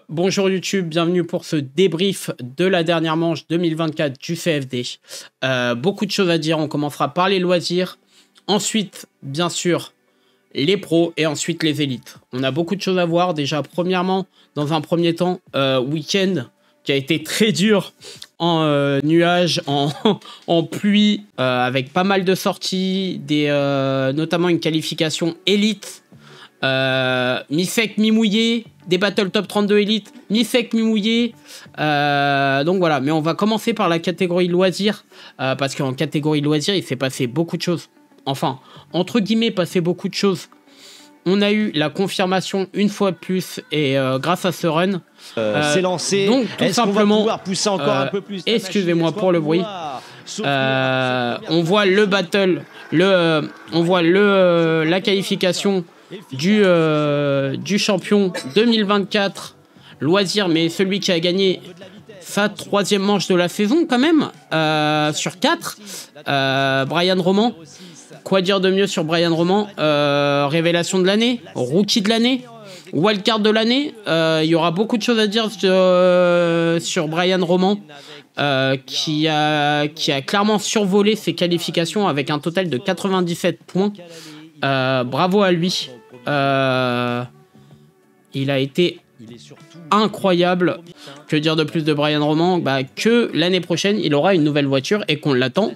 Bonjour YouTube, bienvenue pour ce débrief de la dernière manche 2024 du CFD. Beaucoup de choses à dire, on commencera par les loisirs, ensuite bien sûr les pros et ensuite les élites. On a beaucoup de choses à voir, déjà premièrement, dans un premier temps, week-end qui a été très dur en nuages, en pluie, avec pas mal de sorties, notamment une qualification élite. Mi-sec, mi-mouillé, des battles top 32 élite, mi-sec, mi-mouillé. Donc voilà, mais on va commencer par la catégorie loisirs, parce qu'en catégorie loisirs, il s'est passé beaucoup de choses. Enfin, entre guillemets, passé beaucoup de choses. On a eu la confirmation une fois de plus, et grâce à ce run, c'est lancé. Donc tout simplement, pouvoir pousser encore un peu plus. Excusez-moi pour le bruit. On voit le battle, on voit la qualification du champion 2024 loisir, mais celui qui a gagné sa troisième manche de la saison quand même, sur 4, Brian Roman. Quoi dire de mieux sur Brian Roman? Révélation de l'année, rookie de l'année, wildcard de l'année. Il y aura beaucoup de choses à dire sur Brian Roman, qui a clairement survolé ses qualifications avec un total de 97 points. Bravo à lui. Il a été incroyable. Que dire de plus de Brian Roman? Que l'année prochaine, il aura une nouvelle voiture et qu'on l'attend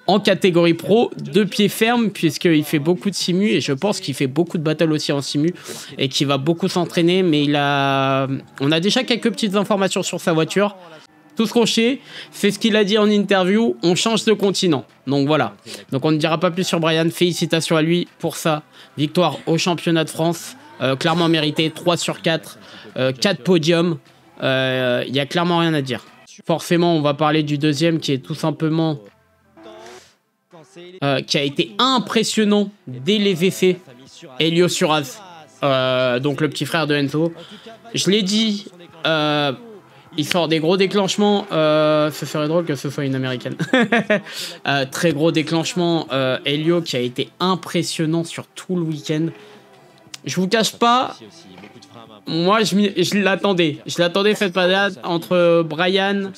en catégorie pro de pied ferme, puisqu'il fait beaucoup de simu et je pense qu'il fait beaucoup de battles aussi en simu et qu'il va beaucoup s'entraîner. Mais on a déjà quelques petites informations sur sa voiture. Tout ce qu'on sait, c'est ce qu'il a dit en interview, on change de continent. Donc voilà. Donc on ne dira pas plus sur Brian. Félicitations à lui pour sa victoire au championnat de France. Clairement mérité, 3 sur 4, 4 podiums. Il n'y a clairement rien à dire. Forcément, on va parler du deuxième qui est tout simplement... qui a été impressionnant dès les essais. Elio Suraz. Donc le petit frère de Enzo. Je l'ai dit... il sort des gros déclenchements. Ce serait drôle que ce soit une américaine. Très gros déclenchement. Elio qui a été impressionnant sur tout le week-end. Je vous cache pas. Moi, je l'attendais. Je l'attendais cette balade entre Brian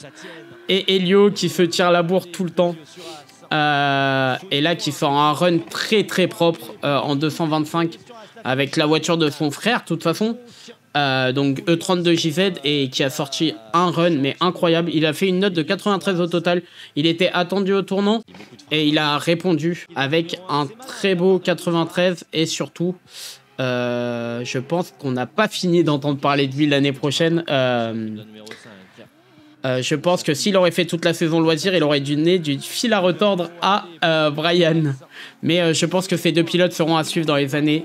et Elio qui se tire la bourre tout le temps. Et là, qui sort un run très très propre en 225 avec la voiture de son frère, de toute façon. Donc E32JZ et qui a sorti un run mais incroyable. Il a fait une note de 93 au total. Il était attendu au tournant et il a répondu avec un très beau 93 et surtout je pense qu'on n'a pas fini d'entendre parler de lui l'année prochaine. Je pense que s'il aurait fait toute la saison loisir, il aurait donné du fil à retordre à Brian. Mais je pense que ces deux pilotes seront à suivre dans les années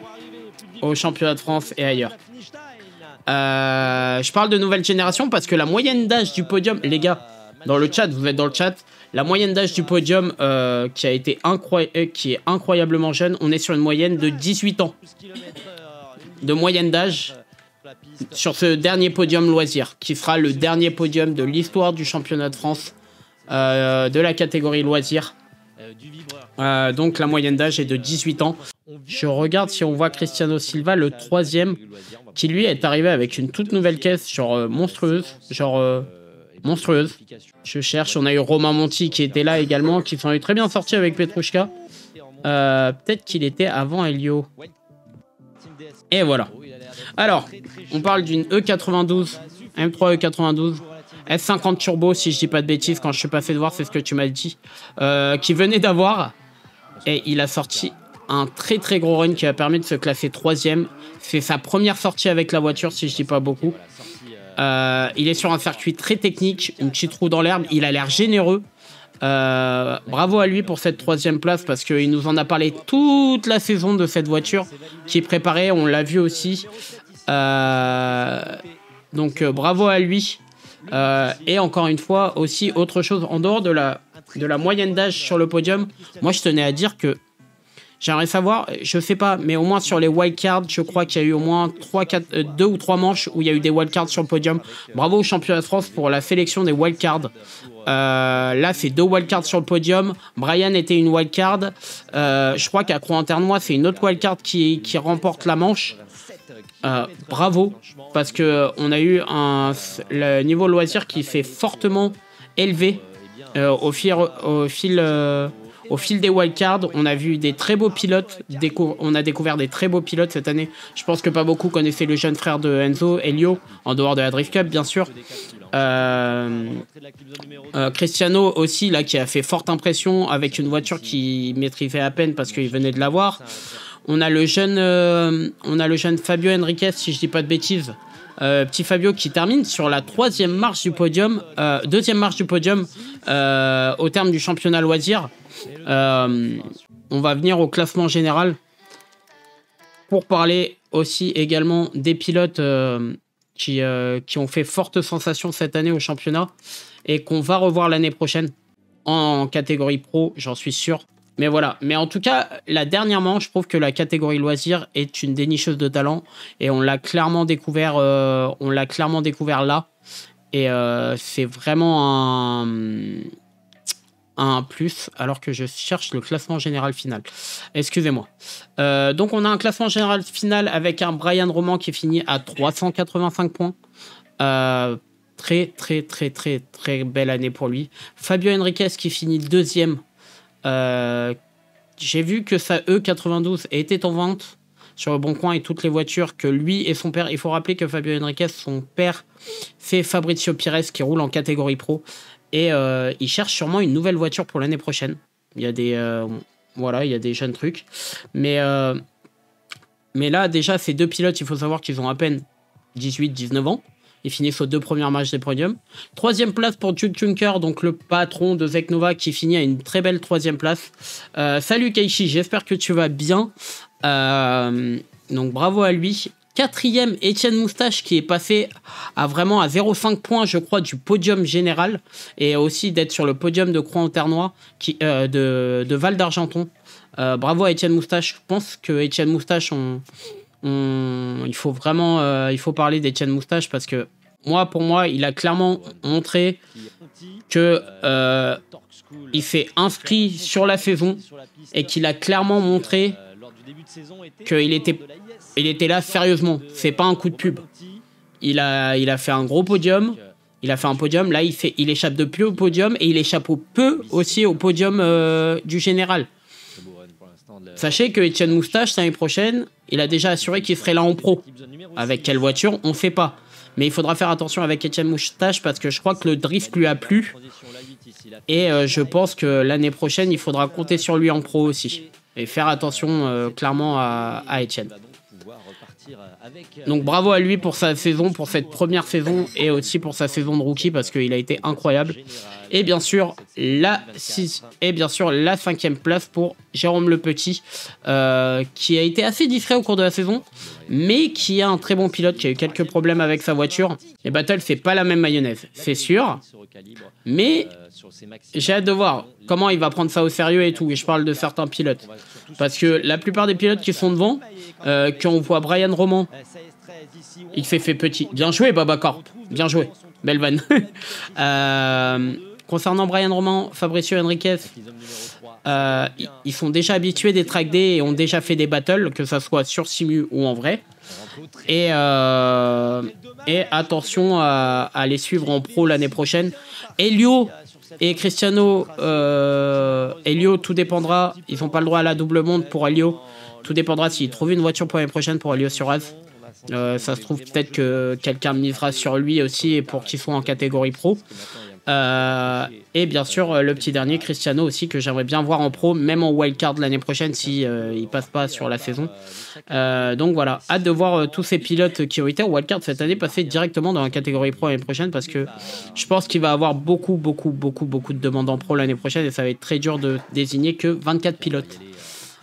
au championnat de France et ailleurs. Je parle de nouvelle génération parce que la moyenne d'âge du podium, les gars, dans le chat, vous êtes dans le chat, la moyenne d'âge du podium qui est incroyablement jeune, on est sur une moyenne de 18 ans de moyenne d'âge sur ce dernier podium loisir, qui sera le dernier podium de l'histoire du championnat de France de la catégorie loisir. Donc la moyenne d'âge est de 18 ans. Je regarde si on voit Cristiano Silva, le troisième, qui lui est arrivé avec une toute nouvelle caisse, genre monstrueuse, monstrueuse. Je cherche, on a eu Romain Monti qui était là également, qui s'en est très bien sorti avec Petrushka. Peut-être qu'il était avant Elio. Et voilà. Alors, on parle d'une E92, M3 E92, S50 Turbo, si je dis pas de bêtises, quand je suis passé de voir, c'est ce que tu m'as dit, qui venait d'avoir. Et il a sorti un très très gros run qui a permis de se classer 3e. C'est sa première sortie avec la voiture, si je dis pas beaucoup. Il est sur un circuit très technique, une petite roue dans l'herbe. Il a l'air généreux. Bravo à lui pour cette 3e place parce qu'il nous en a parlé toute la saison de cette voiture qui est préparée. On l'a vu aussi. Donc bravo à lui. Et encore une fois, aussi autre chose en dehors de la moyenne d'âge sur le podium. Moi, je tenais à dire que j'aimerais savoir, je sais pas, mais au moins sur les wildcards, je crois qu'il y a eu au moins 2 ou 3 manches où il y a eu des wildcards sur le podium. Bravo au championnat de France pour la sélection des wildcards. Là, c'est 2 wildcards sur le podium. Brian était une wildcard. Je crois qu'à Croix-en-Ternois, c'est une autre wildcard qui remporte la manche. bravo, parce que on a eu le niveau loisir qui s'est fortement élevé au fil des wildcards. On a vu des très beaux pilotes, on a découvert des très beaux pilotes cette année. Je pense que pas beaucoup connaissaient le jeune frère de Enzo, Elio, en dehors de la Drift Cup, bien sûr. Cristiano aussi, là, qui a fait forte impression avec une voiture qu'il maîtrisait à peine parce qu'il venait de l'avoir. On a le jeune Fabio Henriquez, si je dis pas de bêtises. Petit Fabio qui termine sur la deuxième marche du podium au terme du championnat loisir. On va venir au classement général pour parler aussi également des pilotes qui ont fait forte sensation cette année au championnat et qu'on va revoir l'année prochaine en catégorie pro, j'en suis sûr. Mais voilà, mais en tout cas, dernièrement, je trouve que la catégorie loisir est une dénicheuse de talent et on l'a clairement découvert là. Et c'est vraiment un plus, alors que je cherche le classement général final. Excusez-moi. Donc on a un classement général final avec un Brian Roman qui finit à 385 points. Très belle année pour lui. Fabio Henriquez qui finit deuxième. J'ai vu que sa E92 était en vente sur le Bon Coin et toutes les voitures que lui et son père. Il faut rappeler que Fabio Henriquez, son père, c'est Fabrizio Pires qui roule en catégorie pro et il cherche sûrement une nouvelle voiture pour l'année prochaine. Il y a des il y a des jeunes trucs, mais là déjà ces deux pilotes, il faut savoir qu'ils ont à peine 18-19 ans. Ils finissent aux 2 premières matchs des podiums. 3e place pour Jude Juncker, donc le patron de Zeknova, qui finit à une très belle 3e place. Salut Keishi, j'espère que tu vas bien. Donc bravo à lui. 4e, Etienne Moustache, qui est passé à 0,5 points, je crois, du podium général. Et aussi d'être sur le podium de Croix-en-Ternois, de Val d'Argenton. Bravo à Etienne Moustache. Je pense que Etienne Moustache, il faut parler d'Etienne Moustache parce que pour moi, il a clairement montré que il s'est inscrit sur la saison et qu'il a clairement montré qu'il était là sérieusement. C'est pas un coup de pub. Il a fait un gros podium. Il a fait un podium. Là, il échappe de peu au podium et il échappe aussi au podium du général. Sachez que Etienne Moustache, l'année prochaine, il a déjà assuré qu'il serait là en pro. Avec quelle voiture, on ne sait pas. Mais il faudra faire attention avec Etienne Moustache parce que je crois que le drift lui a plu. Et je pense que l'année prochaine, il faudra compter sur lui en pro aussi. Et faire attention clairement à Etienne. Donc bravo à lui pour sa saison, pour cette première saison et aussi pour sa saison de rookie parce qu'il a été incroyable. Et bien sûr, la 5e place pour Jérôme Le Petit, qui a été assez discret au cours de la saison, mais qui est un très bon pilote, qui a eu quelques problèmes avec sa voiture. Les battles, c'est pas la même mayonnaise, c'est sûr. Mais j'ai hâte de voir comment il va prendre ça au sérieux et tout. Et je parle de certains pilotes. Parce que la plupart des pilotes qui sont devant, quand on voit Brian Roman, il s'est fait petit. Bien joué, Babacar. Bien joué. Belle vanne. Concernant Brian Roman, Fabricio Henriquez, ils sont déjà habitués des track day et ont déjà fait des battles, que ça soit sur Simu ou en vrai. Et attention à les suivre en pro l'année prochaine. Elio et Cristiano, Elio, tout dépendra. Ils n'ont pas le droit à la double monde pour Elio. Tout dépendra s'ils trouvent une voiture pour l'année prochaine pour Elio Suraz. Ça se trouve peut-être que quelqu'un misera sur lui aussi pour qu'il soit en catégorie pro. Et bien sûr le petit dernier Cristiano aussi, que j'aimerais bien voir en pro, même en wildcard l'année prochaine si il passe pas sur la saison. Donc voilà, hâte de voir tous ces pilotes qui ont été en wildcard cette année passer directement dans la catégorie pro l'année prochaine, parce que je pense qu'il va y avoir beaucoup de demandes en pro l'année prochaine et ça va être très dur de désigner que 24 pilotes.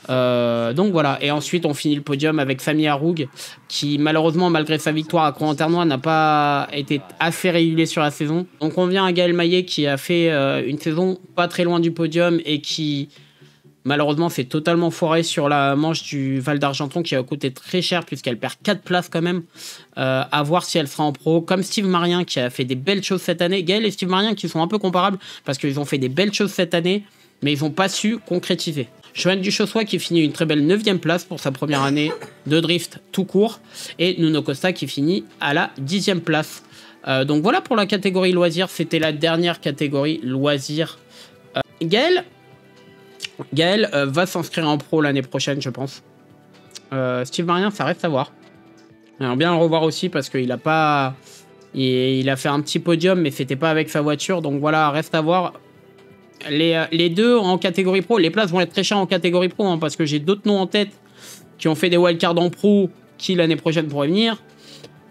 Donc voilà, et ensuite on finit le podium avec Sami Haroug, qui malheureusement, malgré sa victoire à Croix-en-Ternois, n'a pas été assez régulier sur la saison. Donc on vient à Gaël Maillet, qui a fait une saison pas très loin du podium et qui malheureusement s'est totalement foiré sur la manche du Val d'Argenton, qui a coûté très cher puisqu'elle perd 4 places quand même. À voir si elle sera en pro, comme Steve Marien qui a fait des belles choses cette année. Gaël et Steve Marien qui sont un peu comparables parce qu'ils ont fait des belles choses cette année, mais ils n'ont pas su concrétiser. Johan Duchossois qui finit une très belle 9e place pour sa première année de drift tout court. Et Nuno Costa qui finit à la 10e place. Donc voilà pour la catégorie loisirs. C'était la dernière catégorie loisirs. Gaël va s'inscrire en pro l'année prochaine, je pense. Steve Marien, ça reste à voir. J'aimerais bien le revoir aussi parce qu'il a pas... Il a fait un petit podium, mais c'était pas avec sa voiture. Donc voilà, reste à voir. Les deux en catégorie pro, les places vont être très chères en catégorie pro, hein, parce que j'ai d'autres noms en tête qui ont fait des wildcards en pro qui l'année prochaine pourraient venir.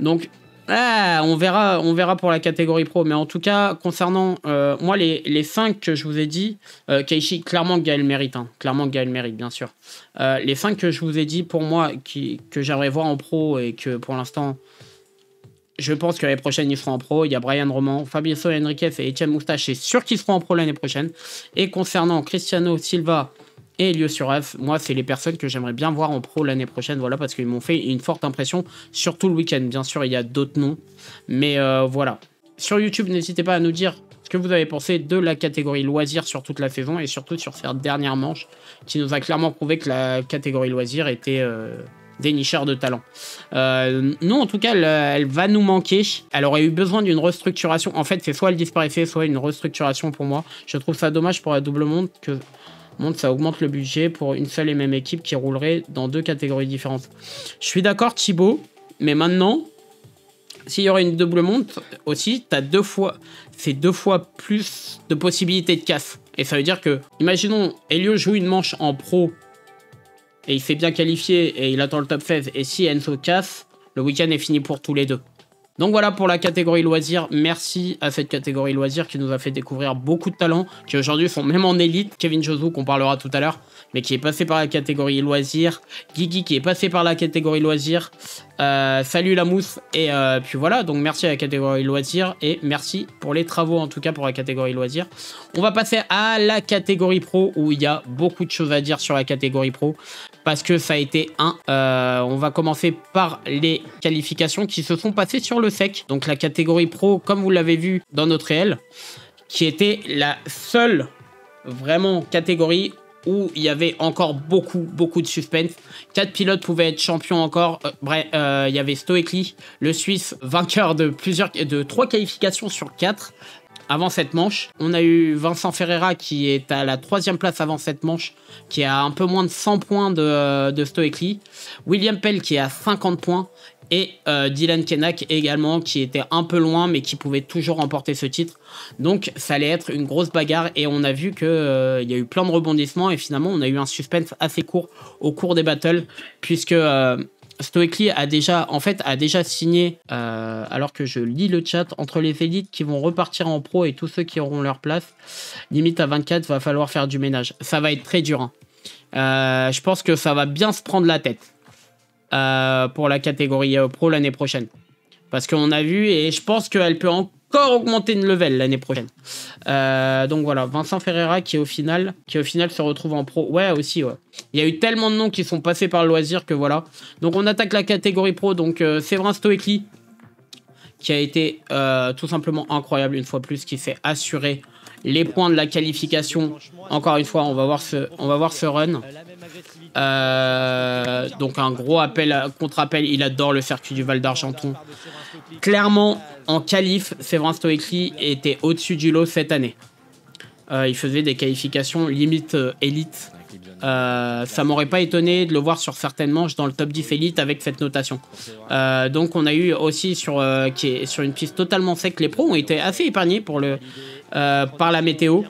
Donc on verra pour la catégorie pro. Mais en tout cas, concernant moi, les 5 que je vous ai dit, Keishi, clairement Gaël mérite. Hein, clairement Gaël mérite, bien sûr. Les 5 que je vous ai dit pour moi, que j'aimerais voir en pro et que pour l'instant... Je pense que l'année prochaine, ils seront en pro. Il y a Brian Roman, Fabioso Henriquez et Etienne Moustache. C'est sûr qu'ils seront en pro l'année prochaine. Et concernant Cristiano Silva et Elio Suarez, moi, c'est les personnes que j'aimerais bien voir en pro l'année prochaine. Voilà, parce qu'ils m'ont fait une forte impression, surtout le week-end. Bien sûr, il y a d'autres noms. Mais voilà. Sur YouTube, n'hésitez pas à nous dire ce que vous avez pensé de la catégorie loisirs sur toute la saison et surtout sur cette dernière manche qui nous a clairement prouvé que la catégorie loisirs était... des nicheurs de talent. Non, en tout cas, elle va nous manquer. Elle aurait eu besoin d'une restructuration. En fait, c'est soit elle disparaissait, soit une restructuration pour moi. Je trouve ça dommage pour la double monte que ça augmente le budget pour une seule et même équipe qui roulerait dans 2 catégories différentes. Je suis d'accord, Thibaut, mais maintenant, s'il y aurait une double monte aussi, t'as 2 fois plus de possibilités de casse. Et ça veut dire que, imaginons, Elio joue une manche en pro et il s'est bien qualifié et il attend le top 16. Et si Enzo casse, le week-end est fini pour tous les deux. Donc voilà pour la catégorie loisirs. Merci à cette catégorie loisirs qui nous a fait découvrir beaucoup de talents, qui aujourd'hui sont même en élite. Kevin Josou, qu'on parlera tout à l'heure, mais qui est passé par la catégorie loisirs. Guigui qui est passé par la catégorie loisirs. Salut la mousse. Et puis voilà, donc merci à la catégorie loisirs. Et merci pour les travaux en tout cas pour la catégorie loisirs. On va passer à la catégorie pro où il y a beaucoup de choses à dire sur la catégorie pro. Parce que ça a été on va commencer par les qualifications qui se sont passées sur le sec. Donc la catégorie pro, comme vous l'avez vu dans notre réel, qui était la seule vraiment catégorie où il y avait encore beaucoup de suspense. 4 pilotes pouvaient être champions encore. Bref, il y avait Stoekli, le Suisse, vainqueur de 3 qualifications sur 4. Avant cette manche, on a eu Vincent Ferreira qui est à la 3e place avant cette manche, qui a un peu moins de 100 points de Stoekli. William Pell qui est à 50 points. Et Dylan Kenak également, qui était un peu loin, mais qui pouvait toujours remporter ce titre. Donc ça allait être une grosse bagarre. Et on a vu qu'il y a eu plein de rebondissements. Et finalement, on a eu un suspense assez court au cours des battles. Puisque... Stoekli a déjà signé, alors que je lis le chat, entre les élites qui vont repartir en pro et tous ceux qui auront leur place, limite à 24, va falloir faire du ménage. Ça va être très dur. Hein. Je pense que ça va bien se prendre la tête pour la catégorie pro l'année prochaine. Parce qu'on a vu, et je pense qu'elle peut encore augmenter de level l'année prochaine. Donc voilà, Vincent Ferreira qui au final se retrouve en pro. Ouais, aussi, ouais. Il y a eu tellement de noms qui sont passés par le loisir que voilà. Donc on attaque la catégorie pro. Donc Séverin Stoekli, qui a été tout simplement incroyable une fois plus, qui s'est assuré les points de la qualification. Encore une fois, on va voir ce run. Donc un gros contre-appel. Il adore le circuit du Val d'Argenton. Clairement, en qualif, Séverin Stoekli était au-dessus du lot cette année. Il faisait des qualifications limite élite. Ça m'aurait pas étonné de le voir sur certaines manches dans le top 10 élite avec cette notation. Donc on a eu aussi sur une piste totalement sec, les pros ont été assez épargnés par la météo.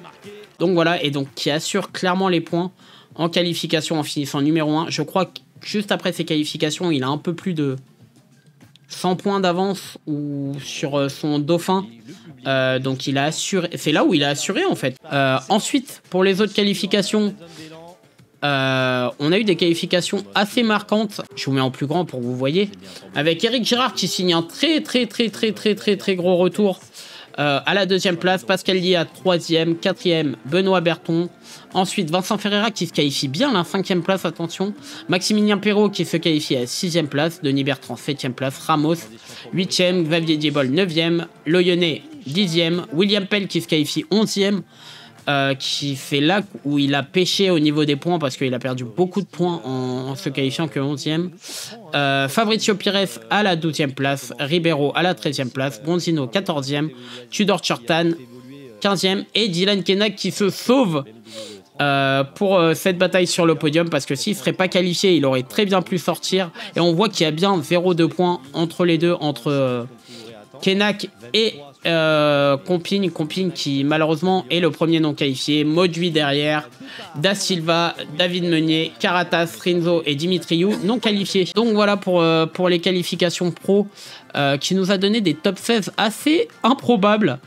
Donc voilà, et donc qui assure clairement les points en qualification en finissant numéro 1. Je crois que juste après ses qualifications, il a un peu plus de 100 points d'avance ou sur son dauphin. Donc il a assuré, c'est là où il a assuré en fait. Ensuite, pour les autres qualifications, on a eu des qualifications assez marquantes. Je vous mets en plus grand pour que vous voyez. Avec Eric Girard qui signe un très gros retour à la 2e place. Pascal Lie à 3e, 4e, Benoît Berton. Ensuite, Vincent Ferreira qui se qualifie bien à la 5e place, attention. Maximilien Perrault qui se qualifie à la 6e place. Denis Bertrand, 7e place. Ramos, 8e. Xavier Diebol, 9e. Loyonnais, 10e. William Pell qui se qualifie 11e. qui fait là où il a pêché au niveau des points parce qu'il a perdu beaucoup de points en se qualifiant que 11e. Fabrizio Pires à la 12e place, Ribeiro à la 13e place, Bronzino 14e, Tudor Shortan 15e et Dylan Kenak qui se sauve pour cette bataille sur le podium parce que s'il ne serait pas qualifié, il aurait très bien pu sortir. Et on voit qu'il y a bien 0,2 points entre les deux, entre Kenak et Comping qui malheureusement est le premier non qualifié. Modui derrière, Da Silva, David Meunier, Karatas, Rinzo et Dimitriou non qualifiés. Donc voilà pour les qualifications pro qui nous a donné des top 16 assez improbables.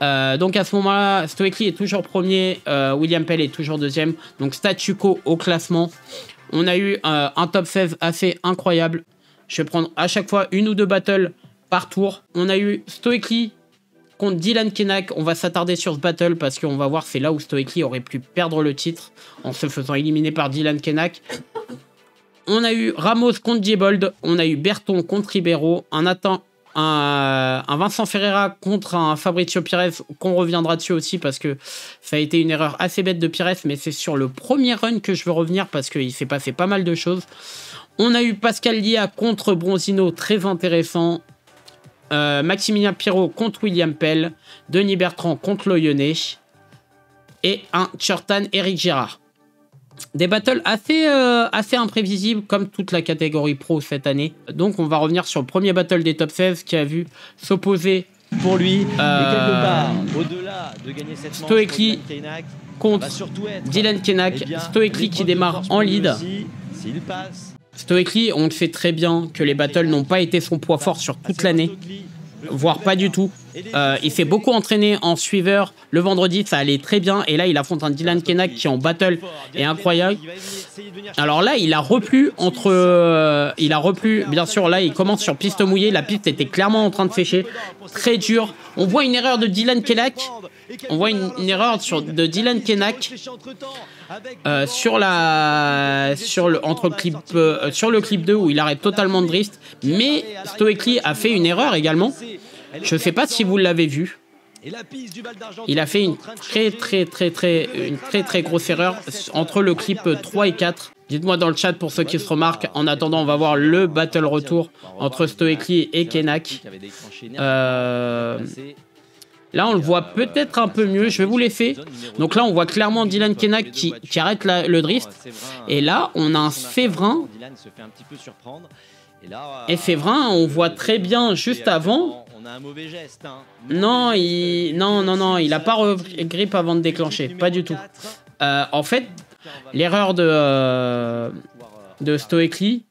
Donc à ce moment-là, Stoickley est toujours premier, William Pell est toujours deuxième, donc statu quo au classement. On a eu un top 16 assez incroyable. Je vais prendre à chaque fois une ou deux battles par tour. On a eu Stoickley contre Dylan Kenak. On va s'attarder sur ce battle parce qu'on va voir c'est là où Stoickley aurait pu perdre le titre en se faisant éliminer par Dylan Kenak. On a eu Ramos contre Diebold, on a eu Berton contre Ribeiro, un Vincent Ferreira contre un Fabrizio Pires, qu'on reviendra dessus aussi parce que ça a été une erreur assez bête de Pires, mais c'est sur le premier run que je veux revenir parce qu'il s'est passé pas mal de choses. On a eu Pascal Lia contre Bronzino, très intéressant. Maximilien Pirot contre William Pell, Denis Bertrand contre Loyonnet et un Shortan Eric Girard. Des battles assez imprévisibles comme toute la catégorie pro cette année. Donc on va revenir sur le premier battle des top 16 qui a vu s'opposer pour lui. Et quelque part, au-delà de gagner cette Stoickley contre Dylan Kenak. Stoickley qui démarre en lead. Stoickley, on le sait très bien que les battles n'ont pas été son poids fort sur toute l'année, voire pas du tout. Il s'est beaucoup entraîné en suiveur. Le vendredi, ça allait très bien. Et là, il affronte un Dylan Kenak qui en battle est incroyable. Alors là, il a replu bien sûr, là, il commence sur piste mouillée. La piste était clairement en train de sécher. Très dur. On voit une erreur de Dylan Kenak. De Dylan Kenak sur le clip 2 où il arrête totalement de drift. Mais Stoickley a fait une erreur également. Je ne sais pas si vous l'avez vu. Il a fait une très grosse erreur entre le clip 3 et 4. Dites-moi dans le chat pour ceux qui se remarquent. En attendant, on va voir le battle retour entre Stoickley et Kenak. Là, on le voit peut-être un peu mieux. Je vais vous laisser. Donc là, on voit clairement Dylan Kenak qui arrête le drift. Et là, on a un Séverin. Et Séverin, on voit très bien juste avant. Non, il a pas grip avant de déclencher. Pas du tout. En fait, l'erreur de Stoickley,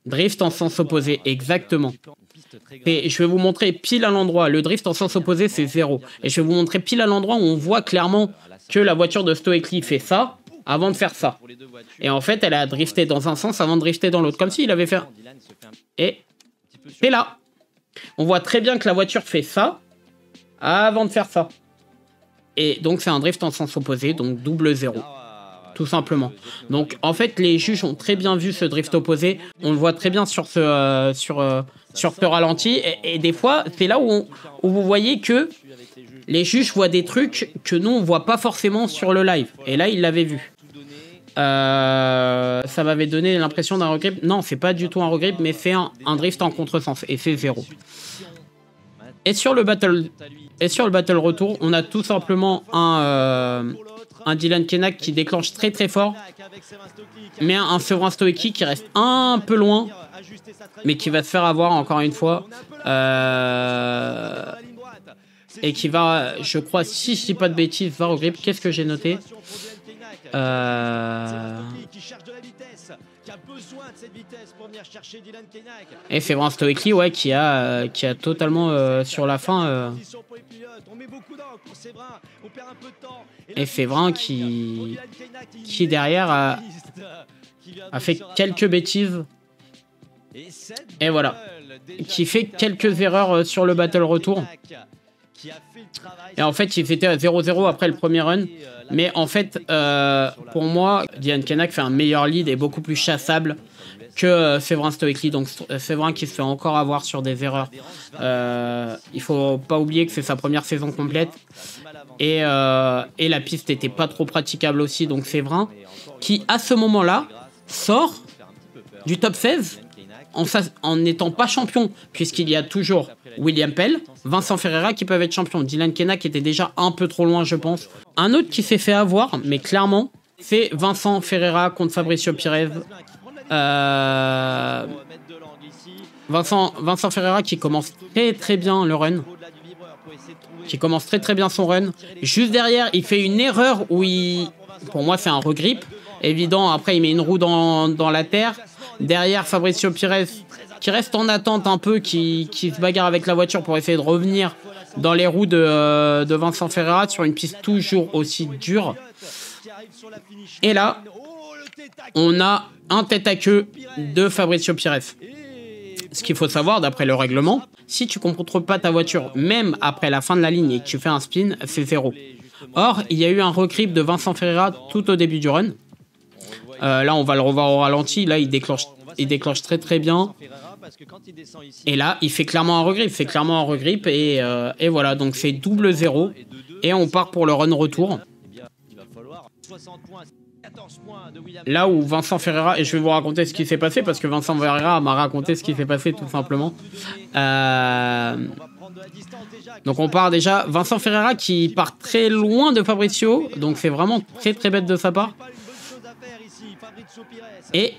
drift en sens opposé, exactement. Et je vais vous montrer pile à l'endroit. Le drift en sens opposé, c'est 0. Et je vais vous montrer pile à l'endroit où on voit clairement que la voiture de Stoickley fait ça avant de faire ça. Et en fait, elle a drifté dans un sens avant de drifter dans l'autre, comme s'il avait fait. Et c'est là. On voit très bien que la voiture fait ça avant de faire ça. Et donc, c'est un drift en sens opposé, donc double 0. Tout simplement. Donc, en fait, les juges ont très bien vu ce drift opposé. On le voit très bien sur ce ralenti. Et des fois, c'est là où vous voyez que les juges voient des trucs que nous, on ne voit pas forcément sur le live. Et là, ils l'avaient vu. Ça m'avait donné l'impression d'un regrip. Non, c'est pas du tout un regrip, mais c'est un drift en contresens. Et c'est 0. Et sur le battle retour, on a tout simplement un Dylan Kenak qui déclenche très fort, mais un Séverin Stoickley qui reste un peu loin, mais qui va se faire avoir encore une fois. Et qui va, je crois, si je dis pas de bêtises, va au grip. Qu'est-ce que j'ai noté? Et Séverin Stoickley, ouais, qui a totalement sur la fin. Et Séverin qui derrière a fait quelques bêtises. Et voilà. Qui fait quelques erreurs sur le battle retour. Et en fait, il était à 0-0 après le premier run. Mais en fait, pour moi, Dylan Kenak fait un meilleur lead et beaucoup plus chassable que Séverin Stoickley. Donc Séverin qui se fait encore avoir sur des erreurs. Il faut pas oublier que c'est sa première saison complète. Et la piste n'était pas trop praticable aussi, donc Séverin, qui à ce moment-là sort du top 16 en n'étant pas champion, puisqu'il y a toujours William Pell, Vincent Ferreira qui peuvent être champions, Dylan Kenna qui était déjà un peu trop loin, je pense. Un autre qui s'est fait avoir, mais clairement, c'est Vincent Ferreira contre Fabricio Pirez. Vincent Ferreira qui commence très bien le run. Qui commence très bien son run. Juste derrière, il fait une erreur où pour moi, c'est un regrip. Évident, après, il met une roue dans la terre. Derrière, Fabricio Pirez, qui reste en attente un peu, qui se bagarre avec la voiture pour essayer de revenir dans les roues de Vincent Ferreira sur une piste toujours aussi dure. Et là, on a un tête à queue de Fabricio Pirez. Ce qu'il faut savoir, d'après le règlement, si tu ne contrôles pas ta voiture, même après la fin de la ligne et que tu fais un spin, c'est 0. Or, il y a eu un regrip de Vincent Ferreira tout au début du run. Là, on va le revoir au ralenti. Là, il déclenche très bien. Et là, il fait clairement un regrip. Et voilà, donc c'est double 0. Et on part pour le run retour. Là où Vincent Ferreira, et je vais vous raconter ce qui s'est passé, parce que Vincent Ferreira m'a raconté ce qui s'est passé tout simplement. Donc on part déjà, Vincent Ferreira qui part très loin de Fabricio, donc c'est vraiment très bête de sa part. Et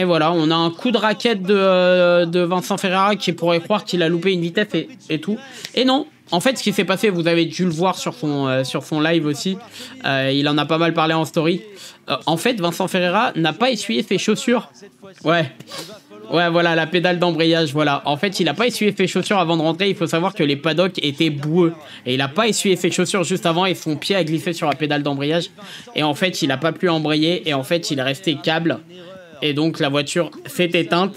voilà, on a un coup de raquette de Vincent Ferreira qui pourrait croire qu'il a loupé une vitesse et tout. Et non, en fait, ce qui s'est passé, vous avez dû le voir sur son live aussi. Il en a pas mal parlé en story. En fait, Vincent Ferreira n'a pas essuyé ses chaussures. Ouais, voilà, la pédale d'embrayage, voilà. En fait, il n'a pas essuyé ses chaussures avant de rentrer. Il faut savoir que les paddocks étaient boueux. Et il n'a pas essuyé ses chaussures juste avant et son pied a glissé sur la pédale d'embrayage. Et en fait, il n'a pas pu embrayer. Et en fait, il est resté câble. Et donc, la voiture s'est éteinte.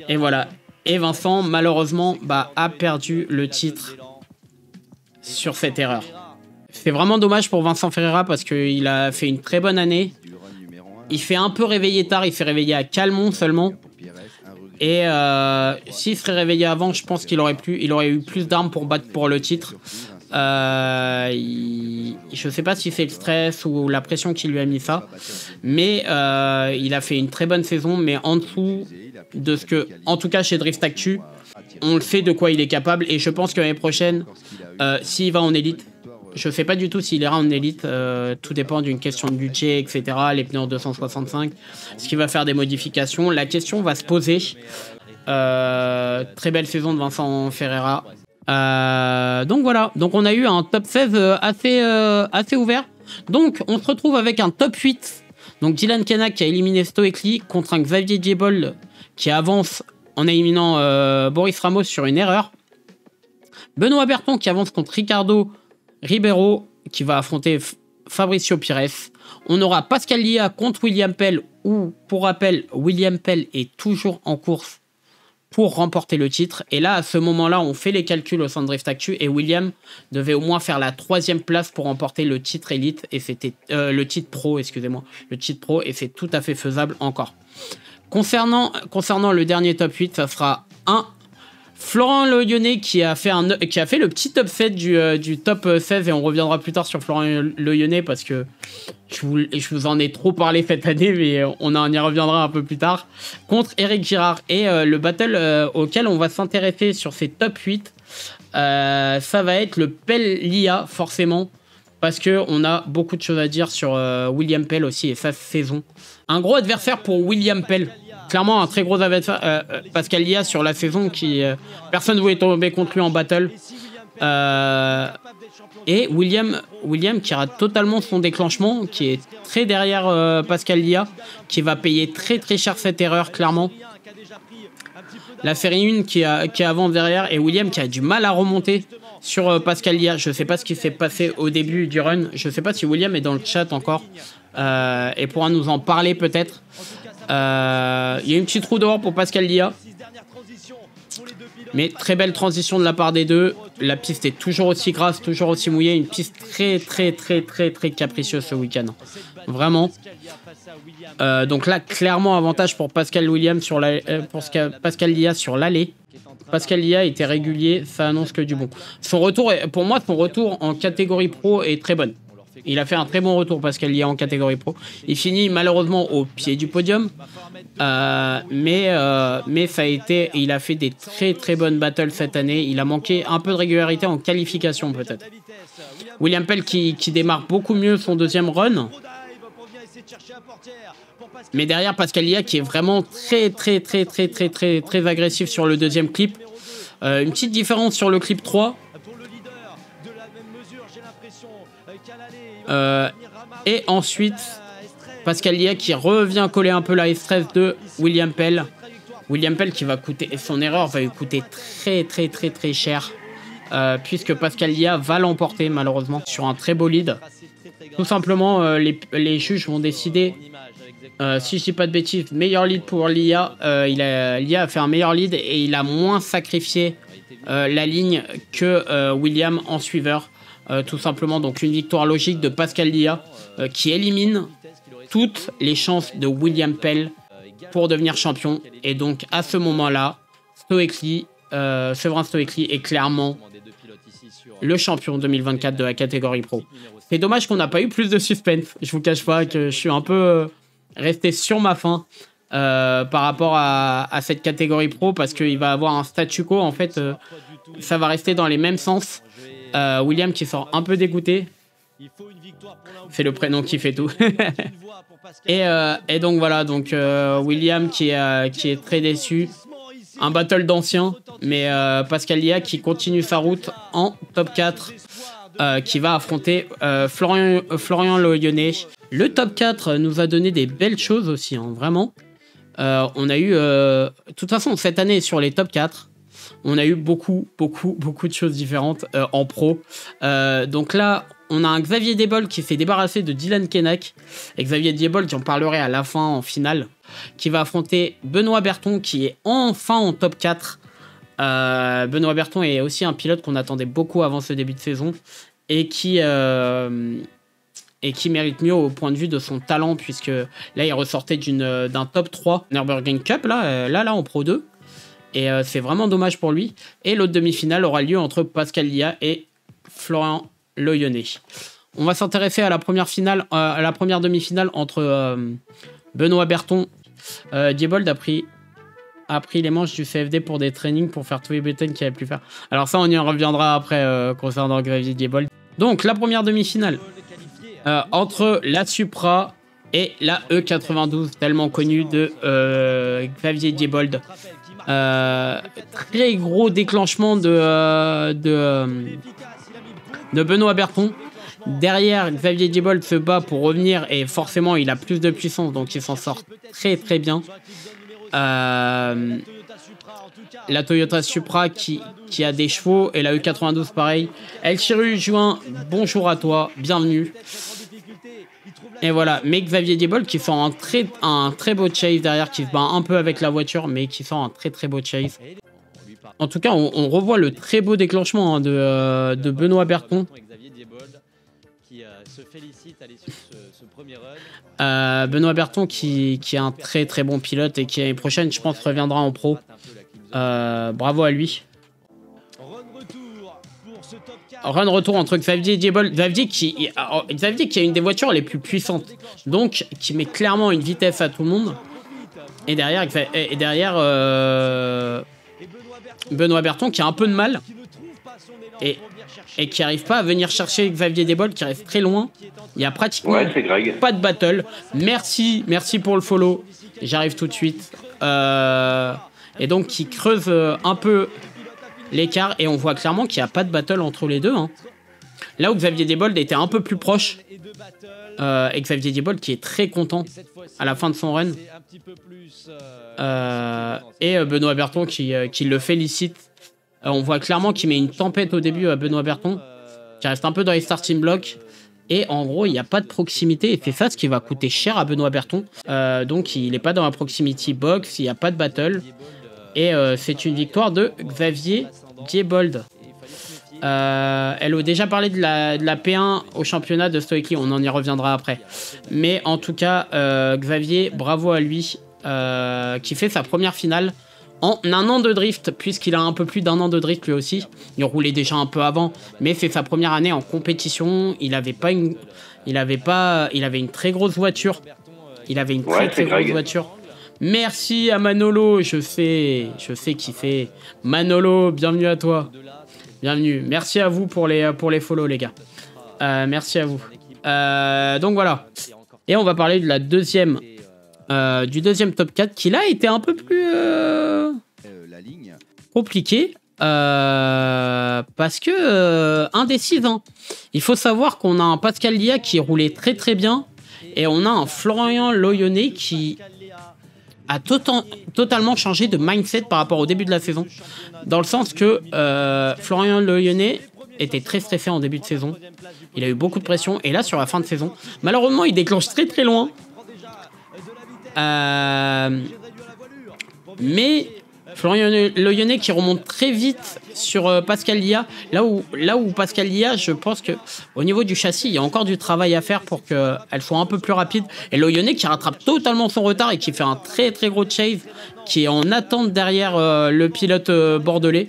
Et voilà. Et Vincent, malheureusement, a perdu le titre sur cette erreur. C'est vraiment dommage pour Vincent Ferreira parce qu'il a fait une très bonne année. Il fait un peu réveiller tard. Il s'est réveillé à Calmont seulement. Et s'il serait réveillé avant, je pense qu'il aurait eu plus d'armes pour battre pour le titre. Je sais pas si c'est le stress ou la pression qui lui a mis ça, mais il a fait une très bonne saison, mais en dessous de ce que, en tout cas chez Drift Actu, on le sait de quoi il est capable, et je pense que l'année prochaine, s'il va en élite, je sais pas du tout s'il ira en élite, tout dépend d'une question de budget, etc., les pneus en 265, ce qui va faire des modifications, la question va se poser. Très belle saison de Vincent Ferreira. Donc voilà, donc on a eu un top 16 assez ouvert. Donc on se retrouve avec un top 8. Donc Dylan Kenna qui a éliminé Stoekli contre un Xavier Diebold qui avance en éliminant Boris Ramos sur une erreur. Benoît Berton qui avance contre Ricardo Ribeiro qui va affronter Fabricio Pirez. On aura Pascal Lia contre William Pell, où pour rappel William Pell est toujours en course pour remporter le titre. Et là, à ce moment-là, on fait les calculs au sein de Drift Actu et William devait au moins faire la 3e place pour remporter le titre élite et c'était le titre pro, excusez-moi, le titre pro, et c'est tout à fait faisable encore. Concernant le dernier top 8, ça sera un Florent Le Lyonnais qui a fait le petit top 7 du top 16, et on reviendra plus tard sur Florent Le Lyonnais parce que je vous en ai trop parlé cette année, mais on y reviendra un peu plus tard, contre Eric Girard. Et le battle auquel on va s'intéresser sur ces top 8, ça va être le Pell Lia, forcément, parce qu'on a beaucoup de choses à dire sur William Pell aussi et sa saison. Un gros adversaire pour William Pell. Clairement, un très gros adversaire. Pascal Lia sur la saison, personne ne voulait tomber contre lui en battle. Et William qui rate totalement son déclenchement, qui est très derrière Pascal Lia, qui va payer très cher cette erreur, clairement. La série 1 qui avance derrière, et William qui a du mal à remonter sur Pascal Lia. Je ne sais pas ce qui s'est passé au début du run. Je ne sais pas si William est dans le chat encore et pourra nous en parler peut-être. Il y a une petite roue dehors pour Pascal Lia. Mais très belle transition de la part des deux. La piste est toujours aussi grasse, toujours aussi mouillée. Une piste très capricieuse ce week-end. Vraiment. Donc là, clairement, avantage pour Pascal Lia sur l'allée. Pascal Lia était régulier, ça annonce que du bon. Son retour, pour moi, son retour en catégorie pro est très bonne. Il a fait un très bon retour, Pascal Lia, en catégorie pro. Il finit malheureusement au pied du podium, mais ça a été, il a fait des très très bonnes battles cette année. Il a manqué un peu de régularité en qualification peut-être. William Pell qui démarre beaucoup mieux son deuxième run. Mais derrière Pascal Lia qui est vraiment très agressif sur le deuxième clip. Une petite différence sur le clip 3. Et ensuite Pascal Lia qui revient coller un peu la S13 de William Pell. William Pell qui va coûter, son erreur va lui coûter très cher. Puisque Pascal Lia va l'emporter malheureusement sur un très beau lead. Tout simplement, les juges vont décider, si je dis pas de bêtises, meilleur lead pour Lia. Lia a fait un meilleur lead et il a moins sacrifié la ligne que William en suiveur. Tout simplement, donc une victoire logique de Pascal Lia qui élimine toutes les chances de William Pell pour devenir champion. Et donc à ce moment-là, Severin Stoecli est clairement le champion 2024 de la catégorie pro. C'est dommage qu'on n'a pas eu plus de suspense. Je vous cache pas que je suis un peu resté sur ma faim par rapport à cette catégorie pro parce qu'il va avoir un statu quo. En fait, ça va rester dans les mêmes sens. William qui sort un peu dégoûté. C'est le prénom qui fait tout. et donc voilà, donc William qui est très déçu. Un battle d'anciens, mais Pascal Lia qui continue sa route en top 4, qui va affronter Florian Loyonnais. Le top 4 nous a donné des belles choses aussi, hein, vraiment. On a eu, de toute façon, cette année sur les top 4, on a eu beaucoup de choses différentes en pro. Donc là, on a un Xavier Diebold qui s'est débarrassé de Dylan Kenak. Et Xavier Diebold, j'en parlerai à la fin en finale, qui va affronter Benoît Berton qui est enfin en top 4. Benoît Berton est aussi un pilote qu'on attendait beaucoup avant ce début de saison et qui mérite mieux au point de vue de son talent, puisque là il ressortait d'un top 3 Nürburgring Cup là en Pro 2. Et c'est vraiment dommage pour lui. Et l'autre demi-finale aura lieu entre Pascal Lia et Florian Loyonnais. On va s'intéresser à la première demi-finale entre Benoît Berton. Diebold a pris les manches du CFD pour des trainings pour faire tous les buttons qu'il avait pu faire. Alors ça, on y reviendra après concernant Xavier Diebold. Donc la première demi-finale entre la Supra et la E92, tellement connue de Xavier Diebold. Très gros déclenchement de Benoît Berton. Derrière, Xavier Diebold se bat pour revenir et forcément il a plus de puissance, donc il s'en sort très bien. La Toyota Supra qui a des chevaux et la E92 pareil. El Chiru Juin, bonjour à toi, bienvenue. Et voilà, mais Xavier Diebold qui fait un très beau chase derrière, qui se bat un peu avec la voiture, mais qui fait un très beau chase. En tout cas, on revoit le très beau déclenchement hein, de Benoît Berton. Benoît Berton qui est un très bon pilote et qui l'année prochaine, je pense, reviendra en pro. Bravo à lui. Run retour entre Xavier et Diebold. Xavier qui a une des voitures les plus puissantes, donc qui met clairement une vitesse à tout le monde. Et derrière Benoît Berton qui a un peu de mal et qui n'arrive pas à venir chercher Xavier Diebold, qui reste très loin. Il y a pratiquement pas de battle. Merci pour le follow. J'arrive tout de suite. Et donc qui creuse un peu l'écart, et on voit clairement qu'il n'y a pas de battle entre les deux. Hein. Là où Xavier Diebold était un peu plus proche, et Xavier Diebold qui est très content à la fin de son run. Et Benoît Berton qui le félicite. On voit clairement qu'il met une tempête au début à Benoît Berton, qui reste un peu dans les starting blocks. Et en gros, il n'y a pas de proximité, et c'est ça ce qui va coûter cher à Benoît Berton. Donc il n'est pas dans la proximity box, il n'y a pas de battle. Et c'est une victoire de Xavier Diebold. Elle a déjà parlé de la P1 au championnat de Stoecli, on en y reviendra après. Mais en tout cas, Xavier, bravo à lui, qui fait sa première finale en un an de drift, puisqu'il a un peu plus d'un an de drift lui aussi. Il roulait déjà un peu avant, mais c'est sa première année en compétition. Il avait une très grosse voiture. Il avait une très grosse voiture. Merci à Manolo, je sais kiffer. Manolo, bienvenue à toi. Bienvenue. Merci à vous pour les follow, les gars. Merci à vous. Donc voilà. Et on va parler de la du deuxième top 4 qui là était un peu plus compliqué. Parce que indécis. Hein. Il faut savoir qu'on a un Pascal Lia qui roulait très très bien. Et on a un Florian Loyonnet qui a totalement changé de mindset par rapport au début de la saison. Dans le sens que Florian Loyonnet était très stressé en début de saison. Il a eu beaucoup de pression. Et là, sur la fin de saison, malheureusement, il déclenche très très loin. Mais Florian Loyonnet qui remonte très vite sur Pascal Lia. Là où Pascal Lia, je pense que au niveau du châssis, il y a encore du travail à faire pour qu'elle soit un peu plus rapide. Et Loyonnet qui rattrape totalement son retard et qui fait un très très gros chase, qui est en attente derrière le pilote bordelais.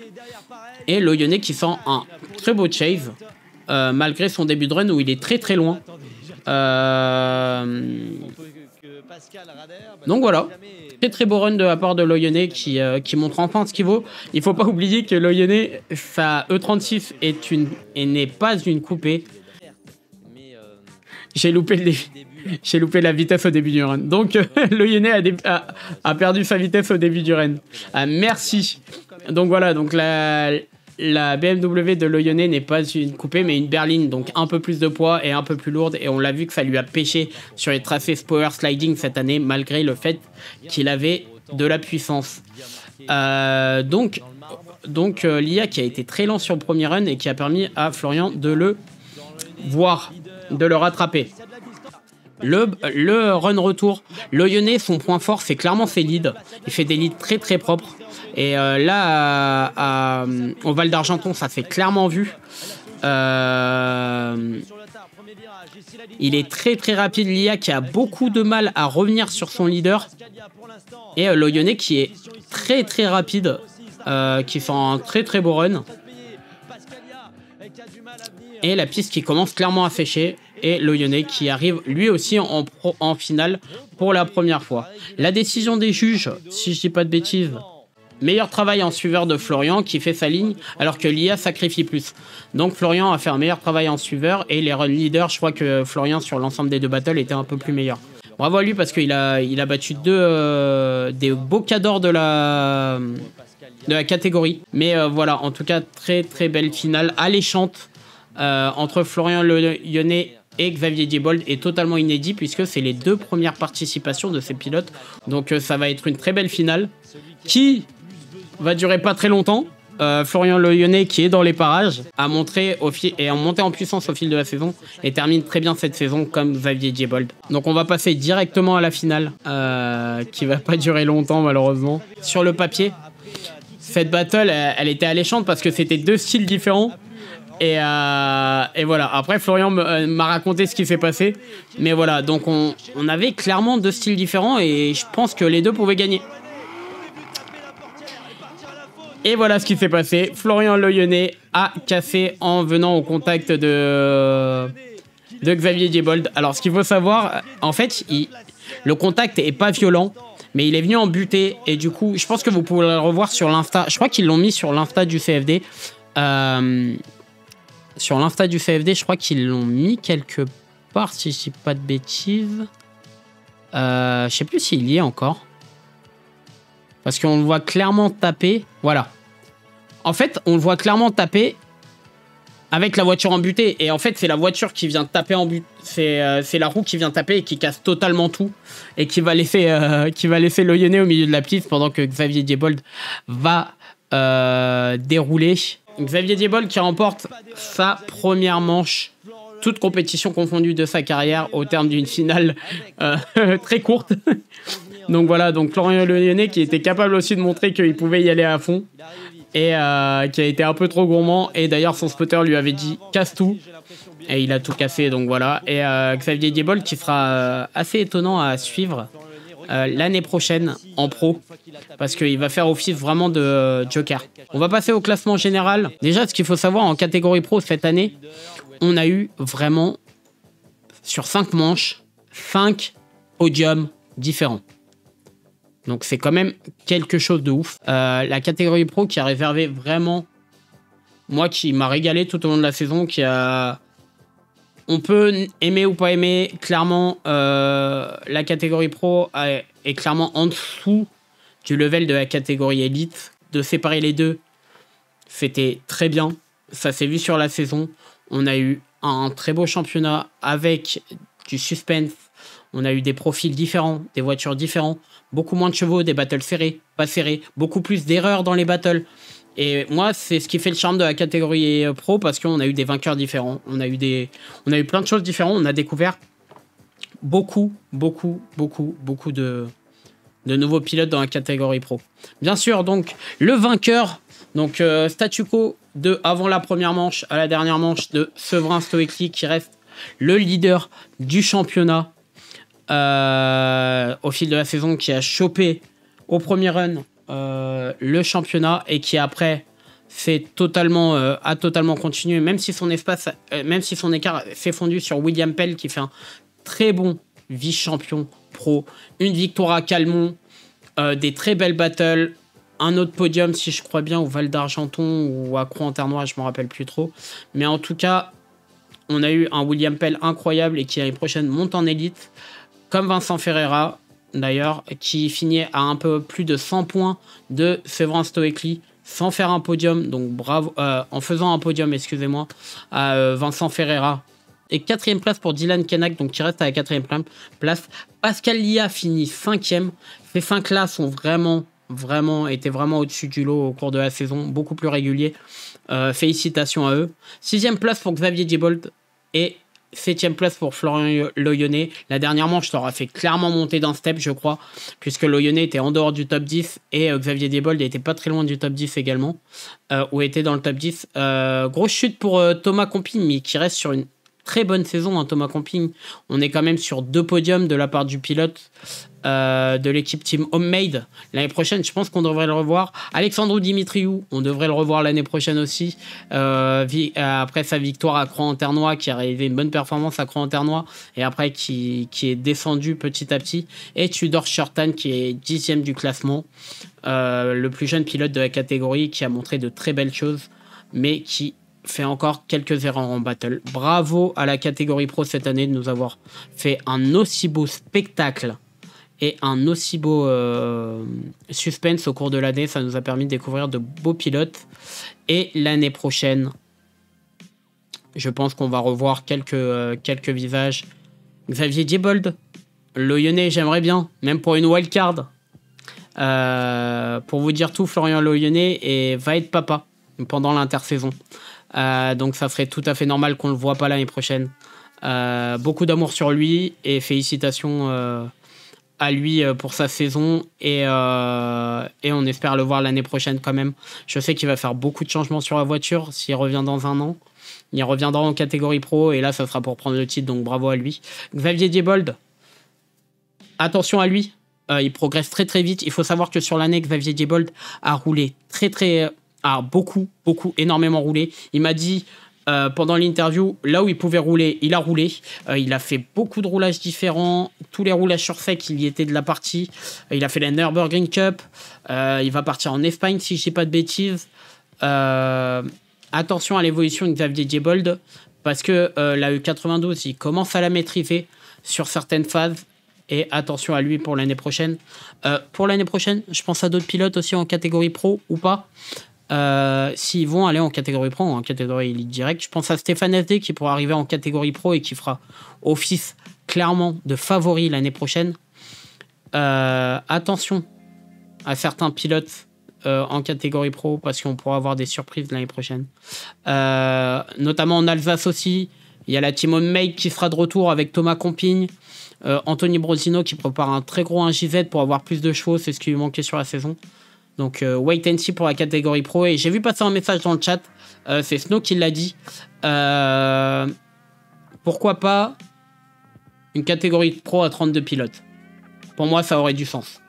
Et Loyonnet qui fait un très beau chase, malgré son début de run où il est très très loin. Donc voilà, très très beau run de la part de Loyonnet qui montre enfin ce qu'il vaut. Il faut pas oublier que Loyonnet, sa E36 n'est pas une coupée. J'ai loupé la vitesse au début du run. Donc Loyonnet a perdu sa vitesse au début du run. Merci. Donc voilà, donc la BMW de Loyonnet n'est pas une coupée mais une berline, donc un peu plus de poids et un peu plus lourde, et on l'a vu que ça lui a pêché sur les tracés power sliding cette année malgré le fait qu'il avait de la puissance. Donc l'IA qui a été très lent sur le premier run et qui a permis à Florian de le voir, de le rattraper. Le run retour, Loyonnet, son point fort, c'est clairement ses leads. Il fait des leads très très propres. Et là, au Val d'Argenton, ça s'est clairement vu. Il est très très rapide, l'IA qui a beaucoup de mal à revenir sur son leader. Et Loyonnet qui est très très rapide, qui fait un très très beau run. Et la piste qui commence clairement à sécher. Et Loyonnet qui arrive lui aussi en finale pour la première fois. La décision des juges, si je dis pas de bêtises, meilleur travail en suiveur de Florian qui fait sa ligne alors que l'IA sacrifie plus. Donc Florian a fait un meilleur travail en suiveur et les run leaders, je crois que Florian sur l'ensemble des deux battles était un peu plus meilleur. Bravo à lui parce qu'il a battu des beaux cadors de la catégorie. Mais voilà, en tout cas très très belle finale alléchante entre Florian Loyonnet et Xavier Diebold, est totalement inédit puisque c'est les deux premières participations de ces pilotes. Donc ça va être une très belle finale qui va durer pas très longtemps. Florian Loyonnet qui est dans les parages a monté en puissance au fil de la saison et termine très bien cette saison comme Xavier Diebold. Donc on va passer directement à la finale qui va pas durer longtemps malheureusement. Sur le papier, cette battle elle était alléchante parce que c'était deux styles différents. Et voilà, après Florian m'a raconté ce qui s'est passé. Mais voilà, donc on avait clairement deux styles différents et je pense que les deux pouvaient gagner. Et voilà ce qui s'est passé. Florian Loyonnet a cassé en venant au contact de Xavier Diebold. Alors ce qu'il faut savoir, en fait, le contact est pas violent, mais il est venu en butée. Et du coup, je pense que vous pouvez le revoir sur l'Insta. Je crois qu'ils l'ont mis sur l'Insta du CFD. Sur l'Insta du CFD, je crois qu'ils l'ont mis quelque part, si je dis pas de bêtises. Je sais plus s'il y est encore. Parce qu'on le voit clairement taper. Voilà. En fait, on le voit clairement taper avec la voiture en butée. Et en fait, c'est la voiture qui vient taper en but. C'est la roue qui vient taper et qui casse totalement tout. Et qui va laisser Loyonnet au milieu de la piste pendant que Xavier Diebold va dérouler. Xavier Diebold qui remporte sa première manche, toute compétition confondue de sa carrière, au terme d'une finale très courte. Donc voilà, donc Florian Loyonnet qui était capable aussi de montrer qu'il pouvait y aller à fond et qui a été un peu trop gourmand. Et d'ailleurs, son spotter lui avait dit casse tout et il a tout cassé. Donc voilà. Et Xavier Diebold qui sera assez étonnant à suivre l'année prochaine en pro, parce qu'il va faire office vraiment de joker. On va passer au classement général. Déjà, ce qu'il faut savoir en catégorie pro cette année, on a eu vraiment, sur 5 manches, 5 podiums différents. Donc c'est quand même quelque chose de ouf. La catégorie pro qui a réservé vraiment, moi qui m'a régalé tout au long de la saison, qui a... On peut aimer ou pas aimer, clairement, la catégorie pro est clairement en dessous du level de la catégorie élite. De séparer les deux, c'était très bien. Ça s'est vu sur la saison. On a eu un très beau championnat avec du suspense. On a eu des profils différents, des voitures différentes, beaucoup moins de chevaux, des battles serrés, pas serrés, beaucoup plus d'erreurs dans les battles. Et moi, c'est ce qui fait le charme de la catégorie pro, parce qu'on a eu des vainqueurs différents. On a eu plein de choses différentes. On a découvert beaucoup de nouveaux pilotes dans la catégorie pro. Bien sûr, donc, le vainqueur, donc statu quo de avant la première manche à la dernière manche de Severin Stoecli, qui reste le leader du championnat au fil de la saison, qui a chopé au premier run le championnat et qui après a totalement continué, même si son écart s'est fondu sur William Pell, qui fait un très bon vice-champion pro, une victoire à Calmont, des très belles battles, un autre podium si je crois bien au Val d'Argenton ou à Croix-en-Ternois, je me rappelle plus trop, mais en tout cas on a eu un William Pell incroyable et qui l'année prochaine monte en élite, comme Vincent Ferreira d'ailleurs, qui finit à un peu plus de 100 points de Severin Stoecli, sans faire un podium, donc bravo, en faisant un podium, excusez-moi, à Vincent Ferreira. Et 4e place pour Dylan Kenak, donc qui reste à la 4e place. Pascal Lia finit 5e. Ces 5-là sont étaient vraiment au-dessus du lot au cours de la saison, beaucoup plus réguliers. Félicitations à eux. 6e place pour Xavier Diebold et 7e place pour Florian Loyonnet. La dernière manche leur a fait clairement monter d'un step, je crois, puisque Loyonnet était en dehors du top 10 et Xavier Diebold n'était pas très loin du top 10 également, ou était dans le top 10. Grosse chute pour Thomas Comping, mais qui reste sur une très bonne saison, hein, Thomas Comping. On est quand même sur 2 podiums de la part du pilote de l'équipe Team Homemade. L'année prochaine, je pense qu'on devrait le revoir. Alexandru Dimitriou, on devrait le revoir l'année prochaine aussi. Après sa victoire à Croix-en-Ternois, qui a réalisé une bonne performance à Croix-en-Ternois, et après qui est descendu petit à petit. Et Tudor Shortan, qui est 10e du classement. Le plus jeune pilote de la catégorie, qui a montré de très belles choses, mais qui fait encore quelques erreurs en battle. Bravo à la catégorie pro cette année de nous avoir fait un aussi beau spectacle et un aussi beau suspense au cours de l'année. Ça nous a permis de découvrir de beaux pilotes. Et l'année prochaine, je pense qu'on va revoir quelques visages. Xavier Diebold, Loyonnet, j'aimerais bien, même pour une wildcard. Pour vous dire tout, Florian Loyonnet va être papa pendant l'intersaison. Donc ça serait tout à fait normal qu'on ne le voit pas l'année prochaine. Beaucoup d'amour sur lui et félicitations à lui pour sa saison et on espère le voir l'année prochaine quand même. Je sais qu'il va faire beaucoup de changements sur la voiture s'il revient dans un an. Il reviendra en catégorie pro et là ça sera pour prendre le titre, donc bravo à lui. Xavier Diebold, attention à lui, il progresse très très vite. Il faut savoir que sur l'année, Xavier Diebold a roulé énormément roulé. Il m'a dit pendant l'interview, là où il pouvait rouler, il a roulé. Il a fait beaucoup de roulages différents. Tous les roulages sur sec, il y était de la partie. Il a fait la Nürburgring Cup. Il va partir en Espagne, si je ne dis pas de bêtises. Attention à l'évolution de Xavier Diebold, parce que la E92, il commence à la maîtriser sur certaines phases. Et attention à lui pour l'année prochaine. Pour l'année prochaine, je pense à d'autres pilotes aussi en catégorie pro ou pas. S'ils vont aller en catégorie pro ou en catégorie élite direct, je pense à Stéphane SD qui pourra arriver en catégorie pro et qui fera office clairement de favori l'année prochaine. Attention à certains pilotes en catégorie pro, parce qu'on pourra avoir des surprises l'année prochaine. Notamment en Alsace aussi, il y a la Team Homemade qui sera de retour avec Thomas Comping, Anthony Brosino qui prépare un très gros 1JZ pour avoir plus de chevaux, c'est ce qui lui manquait sur la saison. Donc wait and see pour la catégorie pro. Et j'ai vu passer un message dans le chat, c'est Snow qui l'a dit. Pourquoi pas une catégorie pro à 32 pilotes? Pour moi, ça aurait du sens.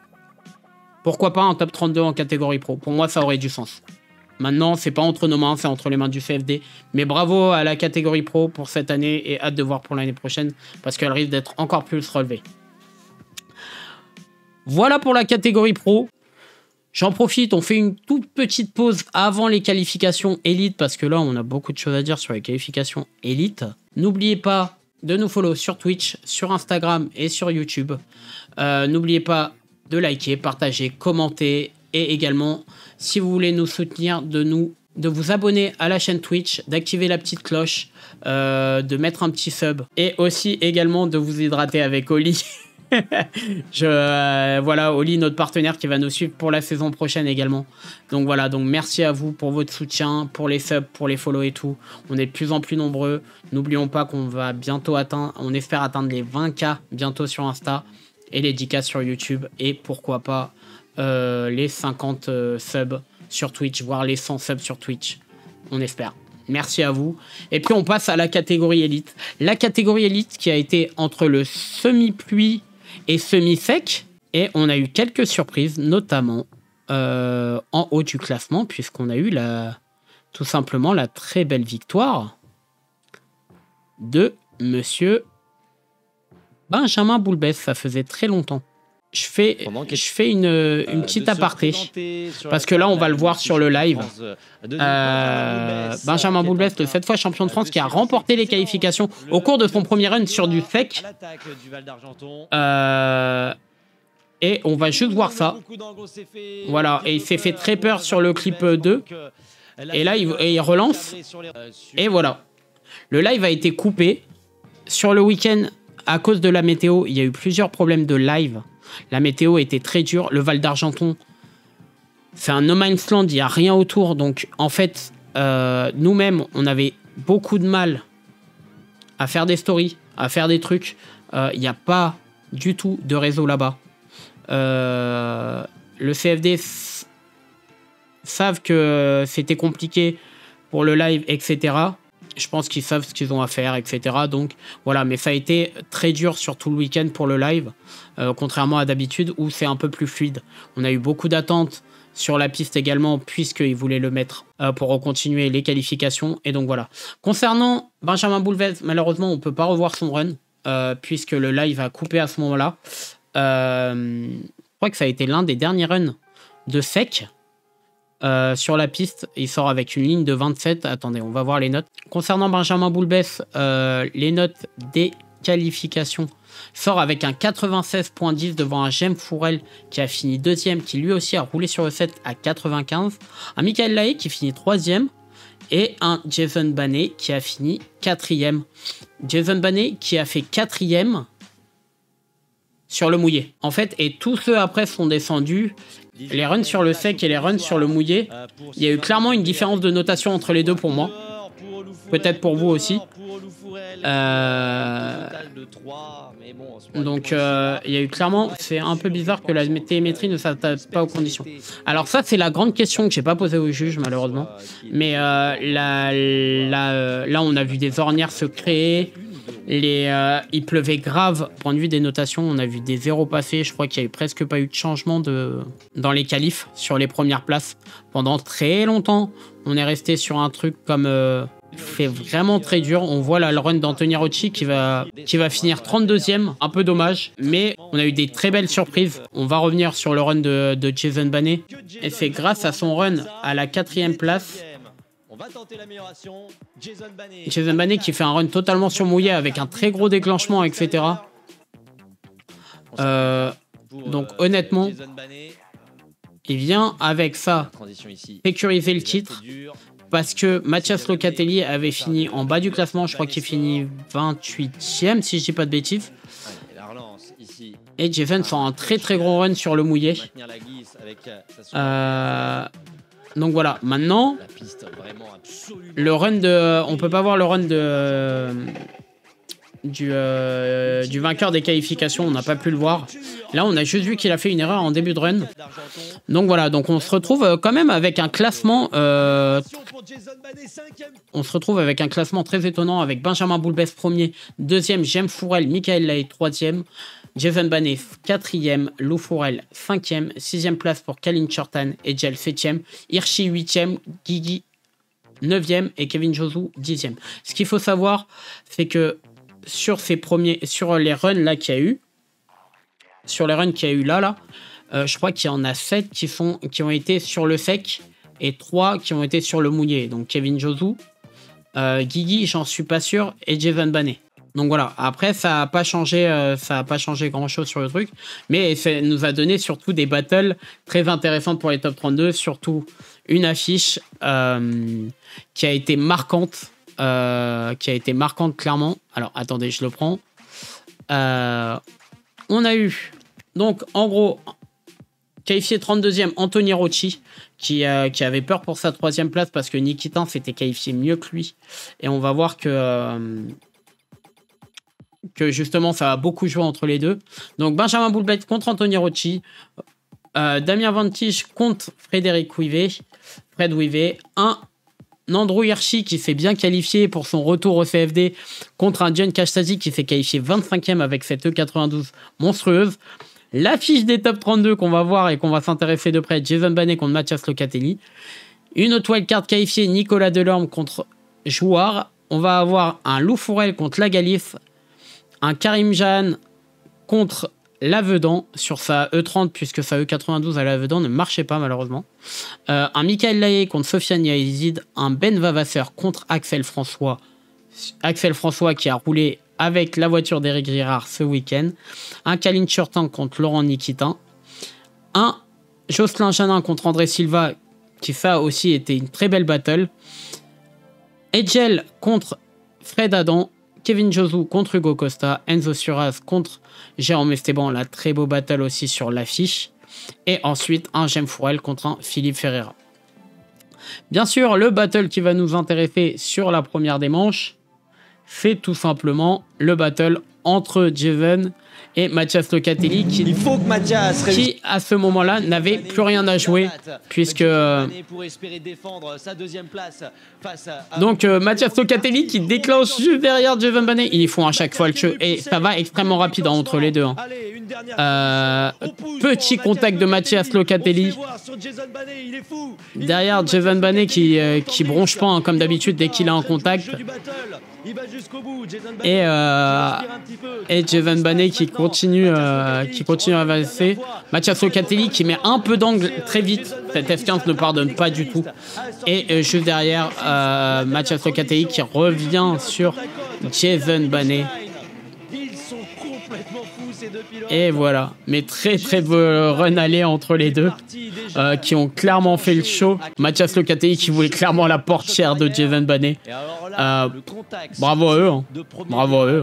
Pourquoi pas un top 32 en catégorie pro? Pour moi, ça aurait du sens. Maintenant, c'est pas entre nos mains, c'est entre les mains du CFD. Mais bravo à la catégorie pro pour cette année et hâte de voir pour l'année prochaine parce qu'elle risque d'être encore plus relevée. Voilà pour la catégorie pro. J'en profite, on fait une toute petite pause avant les qualifications élites parce que là, on a beaucoup de choses à dire sur les qualifications élites. N'oubliez pas de nous follow sur Twitch, sur Instagram et sur YouTube. N'oubliez pas de liker, partager, commenter et également, si vous voulez nous soutenir, de vous abonner à la chaîne Twitch, d'activer la petite cloche, de mettre un petit sub et aussi également de vous hydrater avec Oli. Voilà, Oli, notre partenaire qui va nous suivre pour la saison prochaine également. Donc voilà, donc merci à vous pour votre soutien, pour les subs, pour les follow et tout. On est de plus en plus nombreux. N'oublions pas qu'on va bientôt atteindre, on espère atteindre les 20K bientôt sur Insta et les 10K sur YouTube et pourquoi pas les 50 subs sur Twitch, voire les 100 subs sur Twitch. On espère. Merci à vous. Et puis on passe à la catégorie élite. La catégorie élite qui a été entre le semi-pluie et semi-sec. Et on a eu quelques surprises, notamment en haut du classement, puisqu'on a eu tout simplement la très belle victoire de Monsieur Benjamin Boulbès. Ça faisait très longtemps. Je fais une petite aparté, parce que là, on va le voir sur le live. Benjamin Boulbès, le 7 fois champion de France, qui a remporté les qualifications au cours de son premier run sur du sec. Et on va juste voir ça. Voilà, et il s'est fait très peur sur le clip 2. Et là, il relance. Et voilà. Le live a été coupé. Sur le week-end, à cause de la météo, il y a eu plusieurs problèmes de live. La météo était très dure. Le Val d'Argenton, c'est un no man's land, il n'y a rien autour. Donc, en fait, nous-mêmes, on avait beaucoup de mal à faire des stories, à faire des trucs. Il n'y a pas du tout de réseau là-bas. Le CFD savent que c'était compliqué pour le live, etc. Je pense qu'ils savent ce qu'ils ont à faire, etc. Donc voilà, mais ça a été très dur sur tout le week-end pour le live, contrairement à d'habitude où c'est un peu plus fluide. On a eu beaucoup d'attentes sur la piste également, puisqu'ils voulaient le mettre pour continuer les qualifications. Et donc voilà. Concernant Benjamin Boulbès, malheureusement, on ne peut pas revoir son run, puisque le live a coupé à ce moment-là. Je crois que ça a été l'un des derniers runs de sec. Sur la piste, il sort avec une ligne de 27. Attendez, on va voir les notes. Concernant Benjamin Boulbès, les notes des qualifications sort avec un 96.10 devant un Jem Fourel qui a fini deuxième, qui lui aussi a roulé sur le 7 à 95. Un Michael Lahaye qui finit troisième et un Jason Banet qui a fini quatrième. Jason Banet qui a fait quatrième sur le mouillé. En fait, et tous ceux après sont descendus. Les runs sur le sec et les runs sur le mouillé, il y a eu clairement une différence de notation entre les deux pour moi. Peut-être pour vous aussi. Donc il y a eu clairement, c'est un peu bizarre que la télémétrie ne s'adapte pas aux conditions. Alors ça c'est la grande question que j'ai pas posée au juge malheureusement. Mais là on a vu des ornières se créer. Il pleuvait grave, point de vue des notations, on a vu des zéros passer, je crois qu'il n'y a eu presque pas eu de changement dans les qualifs sur les premières places. Pendant très longtemps, on est resté sur un truc comme... c'est vraiment très dur, on voit là le run d'Anthony Rocci qui va finir 32e, un peu dommage, mais on a eu des très belles surprises. On va revenir sur le run de Jason Banet, et c'est grâce à son run à la 4e place. On va tenter l'amélioration. Jason Banet qui fait un run totalement surmouillé avec un très gros déclenchement, etc. Donc honnêtement, il vient avec ça sécuriser le titre parce que Mathias Locatelli avait fini en bas du classement. Je crois qu'il finit 28e si je dis pas de bêtises. Et Jason sort un très très gros run sur le mouillé. Donc voilà, maintenant, le run de... On peut pas voir le run du vainqueur des qualifications. On n'a pas pu le voir. Là, on a juste vu qu'il a fait une erreur en début de run. Donc voilà, donc on se retrouve quand même avec un classement... on se retrouve avec un classement très étonnant avec Benjamin Boulbès premier, deuxième, Jem Fourel, Michael Lay troisième, Jason Banet quatrième, Lou Fourel cinquième, sixième place pour Kalin Chortan et Gel septième, Hirschi huitième, Guigui 9e et Kevin Josu 10e. Ce qu'il faut savoir, c'est que sur les runs là qu'il y a eu, je crois qu'il y en a 7 qui ont été sur le sec et 3 qui ont été sur le mouillé. Donc Kevin Josu, Guigui, j'en suis pas sûr, et Jason Banet. Donc voilà, après ça n'a pas changé grand chose sur le truc, mais ça nous a donné surtout des battles très intéressantes pour les top 32, surtout une affiche qui a été marquante clairement. Alors attendez, je le prends. On a eu donc en gros qualifié 32e Anthony Rocci qui avait peur pour sa 3e place parce que Nikitin s'était qualifié mieux que lui, et on va voir que justement ça va beaucoup jouer entre les deux. Donc Benjamin Boulbet contre Anthony Rocci, Damien Vantige contre Fred Wivet, un Andrew Hirschi qui s'est bien qualifié pour son retour au CFD contre un John Kastasi qui s'est qualifié 25e avec cette E92 monstrueuse. L'affiche des top 32 qu'on va voir et qu'on va s'intéresser de près, Jason Banet contre Mathias Locatelli. Une autre wildcard qualifiée, Nicolas Delorme contre Jouard. On va avoir un Lou Fourel contre Lagalif, un Karim Jahan contre Lavedan sur sa E30, puisque sa E92 à Lavedan ne marchait pas malheureusement. Un Michael Laye contre Sofiane Yaezid, un Ben Vavasseur contre Axel François qui a roulé avec la voiture d'Éric Girard ce week-end, un Kalin Chortan contre Laurent Nikitin, un Jocelyn Janin contre André Silva, qui ça aussi était une très belle battle, Edgel contre Fred Adam, Kevin Josu contre Hugo Costa, Enzo Suraz contre Jérôme Esteban, la très beau battle aussi sur l'affiche, et ensuite un Jem Fourel contre un Philippe Ferreira. Bien sûr, le battle qui va nous intéresser sur la première des manches, c'est tout simplement le battle entre Jason et Mathias Locatelli qui à ce moment-là n'avait plus rien à jouer, puisque donc Mathias Locatelli qui déclenche juste derrière Jason Banet. Ils font à chaque fois le jeu et ça va extrêmement rapide entre les deux. Petit contact de Mathias Locatelli derrière Jason Banet qui bronche pas comme d'habitude dès qu'il a un contact. Et Jason Banet qui continue à avancer. Mathias Locatelli qui met un peu d'angle très vite. Cette F15 ne pardonne pas du tout. Et juste derrière, Mathias Locatelli qui revient sur Jason Banet. Et voilà, mais très beau run aller entre les deux qui ont clairement fait le show. Mathias Locatelli qui voulait clairement la portière de Jason Banet. Bravo à eux, hein. Bravo à eux.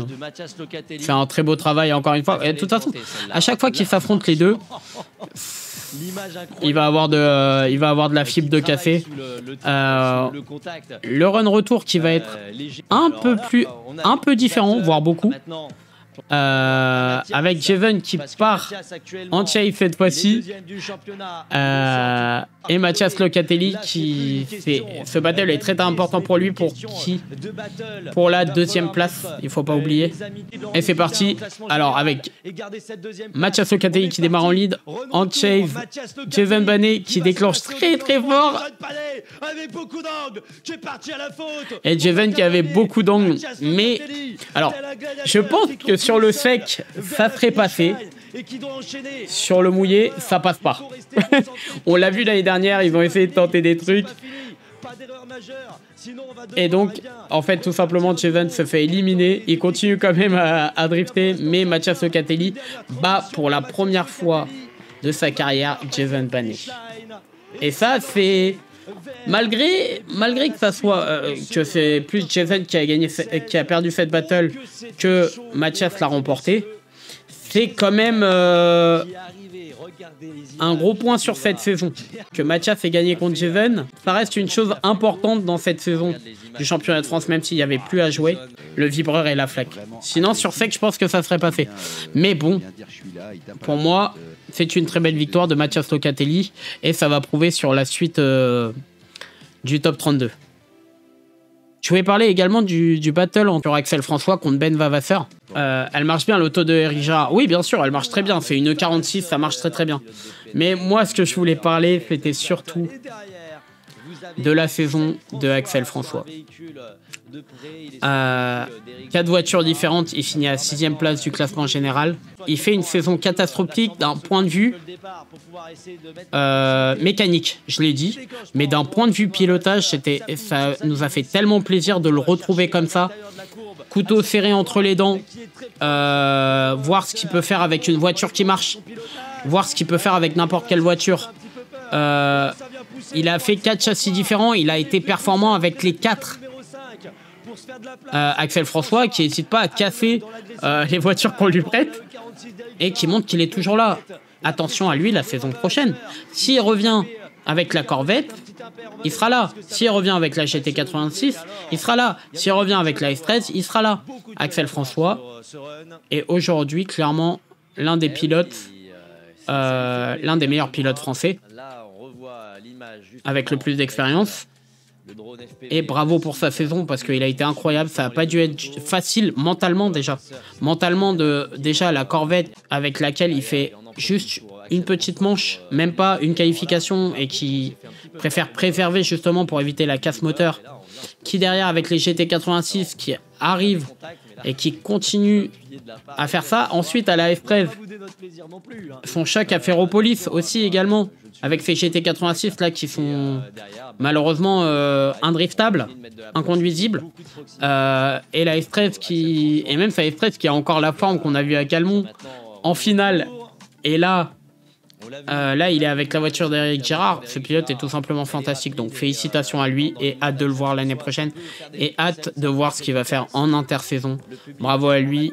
C'est un très beau travail encore une fois. Et de toute façon, à chaque fois qu'ils s'affrontent les deux, il va avoir de la fibre de café. Le run retour qui va être un peu différent, voire beaucoup. Avec Jason qui part en chase cette fois-ci, et Mathias Locatelli qui fait ce battle est très important pour lui pour la 2e place, il faut pas oublier. Et c'est parti. Alors avec Mathias Locatelli qui démarre en lead, en chase Jason Banet qui déclenche très fort, et Jason qui avait beaucoup d'angles, mais alors je pense que sur le sec, ça serait passé. Sur le mouillé, ça passe pas. On l'a vu l'année dernière, ils ont essayé de tenter des trucs. Et donc, en fait, tout simplement, Jason se fait éliminer. Il continue quand même à drifter, mais Mathias Locatelli bat pour la première fois de sa carrière Jason Banet. Et ça, c'est... Malgré que ça soit que c'est plus Jason qui a perdu cette battle que Mathias l'a remporté, c'est quand même un gros point sur cette saison. Que Mathias ait gagné contre Jeven, ça reste une chose importante dans cette saison du championnat de France, même s'il n'y avait plus à jouer, le vibreur et la flaque. Sinon, sur sec, je pense que ça serait passé. Mais bon, pour moi, c'est une très belle victoire de Mathias Locatelli et ça va prouver sur la suite du top 32. Je voulais parler également du battle entre Axel François contre Ben Vavasseur. Elle marche bien, l'auto de Eric Gérard. Oui, bien sûr, elle marche très bien. C'est une 46, ça marche très très bien. Mais moi, ce que je voulais parler, c'était surtout de la saison de Axel François. 4 voitures différentes, il finit à 6e place du classement général. Il fait une saison catastrophique d'un point de vue mécanique, je l'ai dit. Mais d'un point de vue pilotage, ça nous a fait tellement plaisir de le retrouver comme ça. Couteau serré entre les dents. Voir ce qu'il peut faire avec une voiture qui marche. Voir ce qu'il peut faire avec n'importe quelle voiture. Il a fait 4 châssis différents. Il a été performant avec les 4. Axel François qui n'hésite pas à casser les voitures qu'on lui prête et qui montre qu'il est toujours là. Attention à lui la saison prochaine. S'il revient avec la Corvette, il sera là. S'il revient avec la GT86, il sera là. S'il revient avec la S13, il sera là. Axel François est aujourd'hui clairement l'un des pilotes, l'un des meilleurs pilotes français avec le plus d'expérience. Et bravo pour sa saison parce qu'il a été incroyable. Ça n'a pas dû être facile mentalement déjà. Mentalement, déjà la Corvette avec laquelle il fait juste une petite manche, même pas une qualification et qui préfère préserver justement pour éviter la casse moteur. Qui derrière avec les GT86 qui arrivent et qui continue à faire ça. Ensuite, à la F13, son choc à Ferropolis aussi également, avec ses GT86 là qui sont malheureusement indriftables, inconduisibles. Et la F13 qui... Et même sa F13 qui a encore la forme qu'on a vue à Calmont en finale. Et là... là, il est avec la voiture d'Éric Gérard. Ce pilote est tout simplement fantastique. Donc, félicitations à lui et hâte de le voir l'année prochaine. Et hâte de voir ce qu'il va faire en intersaison. Bravo à lui.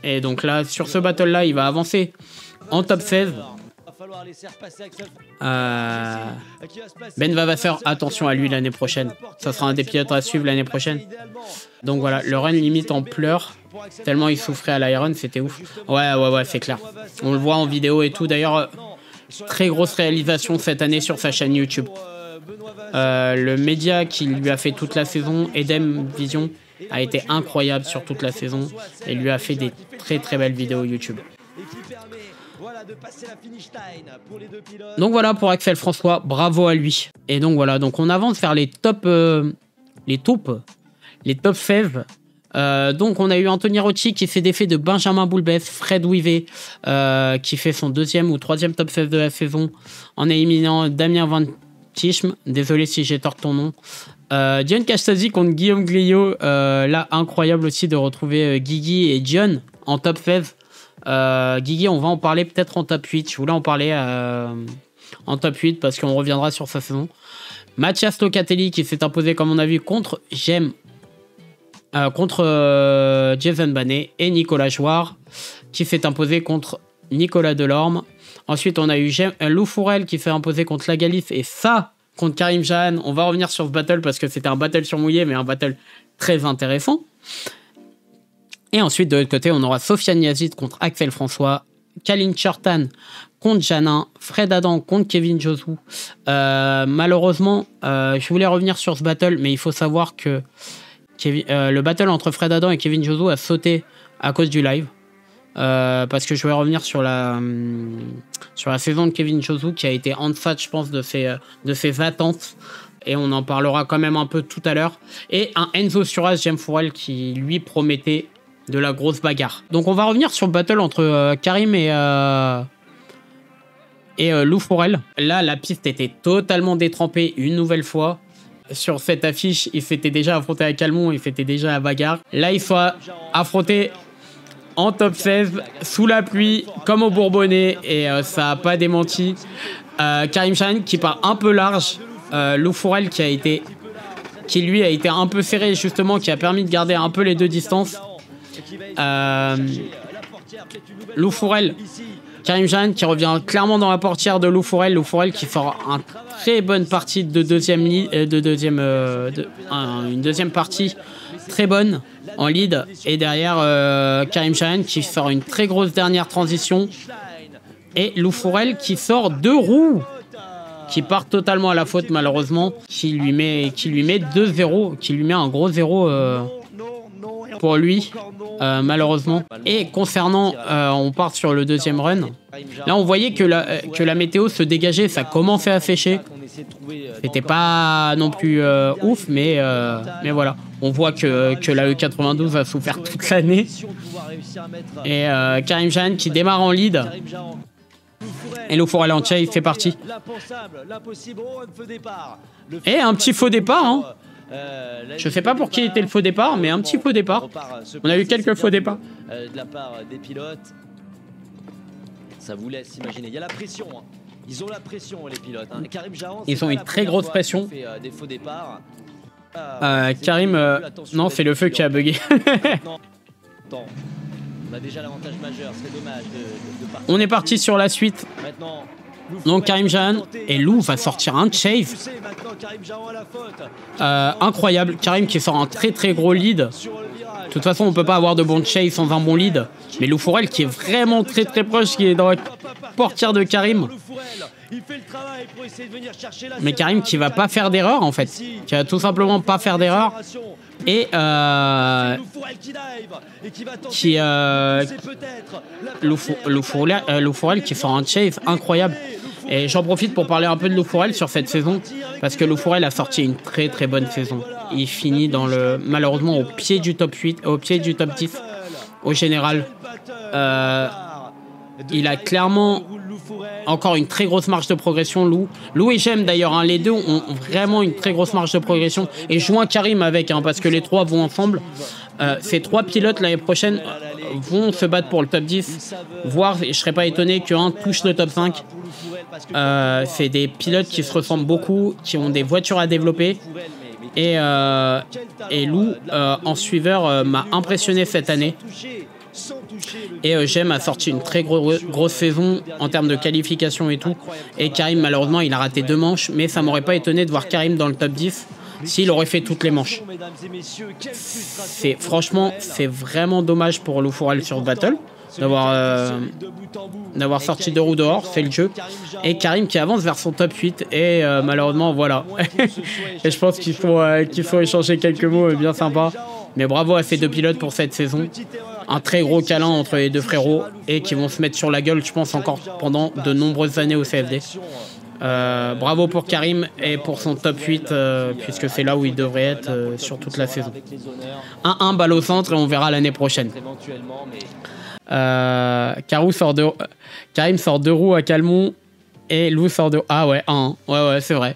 Et donc là, sur ce battle-là, il va avancer en top 16. Ben Vavasseur, attention à lui l'année prochaine. Ça sera un des pilotes à suivre l'année prochaine. Donc voilà, le run limite en pleurs. Tellement il souffrait à l'Iron, c'était ouf. Ouais, c'est clair. On le voit en vidéo et tout. D'ailleurs, très grosse réalisation cette année sur sa chaîne YouTube. Le média qui lui a fait toute la saison, Edem Vision, a été incroyable sur toute la saison et lui a fait des très très belles vidéos YouTube. Donc voilà pour Axel François, bravo à lui. Et donc voilà, donc on avance vers les top 16. Donc on a eu Anthony Rocci qui s'est défait de Benjamin Boulbès, Fred Wivet qui fait son 2e ou 3e top 16 de la saison en éliminant Damien Van Tischm, désolé si j'étorque ton nom. Dion Castasi contre Guillaume Glio, là incroyable aussi de retrouver Guigui et Dion en top 16. Guigui, on va en parler peut-être en top 8. Je voulais en parler en top 8 parce qu'on reviendra sur sa saison. Mathias Locatelli qui s'est imposé, comme on a vu, contre Jason Banet et Nicolas Jouard qui s'est imposé contre Nicolas Delorme. Ensuite, on a eu Lou Fourel qui s'est imposé contre Lagalif et ça contre Karim Jahan. On va revenir sur ce battle parce que c'était un battle sur mouillé, mais un battle très intéressant. Et ensuite, de l'autre côté, on aura Sofiane Yazid contre Axel François, Kalin Chertan contre Janin, Fred Adam contre Kevin Josou. Malheureusement, je voulais revenir sur ce battle, mais il faut savoir que le battle entre Fred Adam et Kevin Josou a sauté à cause du live. Parce que je vais revenir sur la saison de Kevin Josou qui a été en deçà, je pense, de ses attentes. Et on en parlera quand même un peu tout à l'heure. Et un Enzo Suras, Jem Fourel qui lui promettait de la grosse bagarre. Donc on va revenir sur le battle entre Karim et Lou Fourel. Là, la piste était totalement détrempée une nouvelle fois. Sur cette affiche, il s'était déjà affronté à Calmont, il s'était déjà à la bagarre. Là, il faut affronter en top 16, sous la pluie, comme au Bourbonnais, et ça n'a pas démenti. Karim Jahan qui part un peu large. Lou Fourel qui lui a été un peu serré, justement, qui a permis de garder un peu les deux distances. Lou Fourel Karim Jahan qui revient clairement dans la portière de Lou Fourel. Lou Fourel qui fera une très bonne partie de une deuxième partie très bonne en lead. Et derrière Karim Jahan qui fera une très grosse dernière transition. Et Lou Fourel qui sort 2 roues. Qui part totalement à la faute malheureusement. Qui lui met 2-0. Qui lui met un gros 0 pour lui. Malheureusement. Et concernant, on part sur le deuxième run. Là, on voyait que la météo se dégageait, ça commençait à sécher. C'était pas non plus ouf, mais voilà. On voit que la E92 a souffert toute l'année. Et Karim Jahan qui démarre en lead. Et Lou Fourel en chase fait partie. Et un petit faux départ, hein. Je sais pas pour qui était le faux départ, mais un petit faux départ. On a eu quelques faux départs. De la part des pilotes. Ça vous laisse imaginer. Il y a la pression. Hein. Ils ont la pression, les pilotes. Hein. Karim Jahan, ils ont une très grosse pression. Des faux départs. Karim, non, c'est le feu qui a bugué. On a déjà l'avantage majeur. C'est dommage de partir. On est parti sur la suite. Maintenant, donc Karim Jahan et Lou va sortir un chase. Incroyable. Karim qui sort un très très gros lead. De toute façon, on peut pas avoir de bon chase sans un bon lead. Mais Lou Fourel qui est vraiment très très proche, qui est dans la portière de Karim. Mais Karim qui va pas faire d'erreur en fait. Qui va tout simplement pas faire d'erreur. Et Lou Fourel qui sort un chase incroyable. Et j'en profite pour parler un peu de Lou Fourel sur cette saison, parce que Lou Fourel a sorti une très très bonne saison. Il finit malheureusement au pied du top 8, au pied du top 10 au général. Il a clairement encore une très grosse marge de progression, Lou et Jem d'ailleurs, hein, les deux ont vraiment une très grosse marge de progression. Et je joins Karim avec, hein, parce que les trois vont ensemble. Ces 3 pilotes l'année prochaine vont se battre pour le top 10, voire je serais pas étonné qu'un touche le top 5. C'est des pilotes qui se ressemblent beaucoup, qui ont des voitures à développer. Et Lou, en suiveur, m'a impressionné cette année. Et Jem a sorti une très grosse saison en termes de qualification et tout. Et Karim, malheureusement, il a raté 2 manches, mais ça m'aurait pas étonné de voir Karim dans le top 10 s'il aurait fait toutes les manches. Franchement, c'est vraiment dommage pour Lou Fourel sur Battle d'avoir sorti 2 roues dehors, c'est le jeu. Et Karim qui avance vers son top 8 et malheureusement voilà. Et je pense qu'il faut échanger quelques mots bien sympas. Mais bravo à ces 2 pilotes pour cette saison. Un très gros câlin entre les 2 frérots et qui vont se mettre sur la gueule, je pense, encore pendant de nombreuses années au CFD. Bravo pour Karim et pour son top 8, puisque c'est là où il devrait être sur toute la saison. 1-1 balle au centre et on verra l'année prochaine. Karim sort 2 roues à Calmont et Lou sort 2. Ah ouais, 1-1. Ouais, c'est vrai.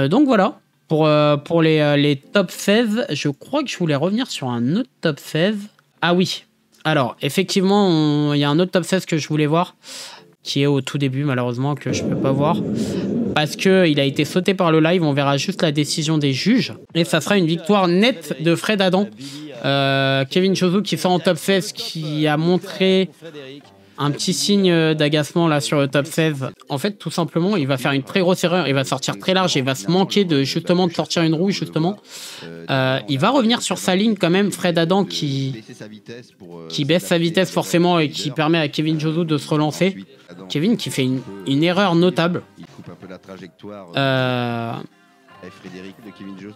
Donc voilà. Pour les top 16, je crois que je voulais revenir sur un autre top 16. Ah oui. Alors, effectivement, il y a un autre top 16 que je voulais voir, qui est au tout début, malheureusement, que je peux pas voir. Parce qu'il a été sauté par le live, on verra juste la décision des juges. Et ça sera une victoire nette de Fred Adam. Kevin Chozou qui sort en top 16, qui a montré un petit signe d'agacement là sur le top 16. En fait, tout simplement, il va faire une très grosse erreur. Il va sortir très large et il va se manquer de sortir une roue, justement. Il va revenir sur sa ligne quand même, Fred Adam, qui baisse sa vitesse forcément et qui permet à Kevin Chozou de se relancer. Kevin qui fait une erreur notable. Il coupe un peu la trajectoire. Frédéric de Kevin Chozou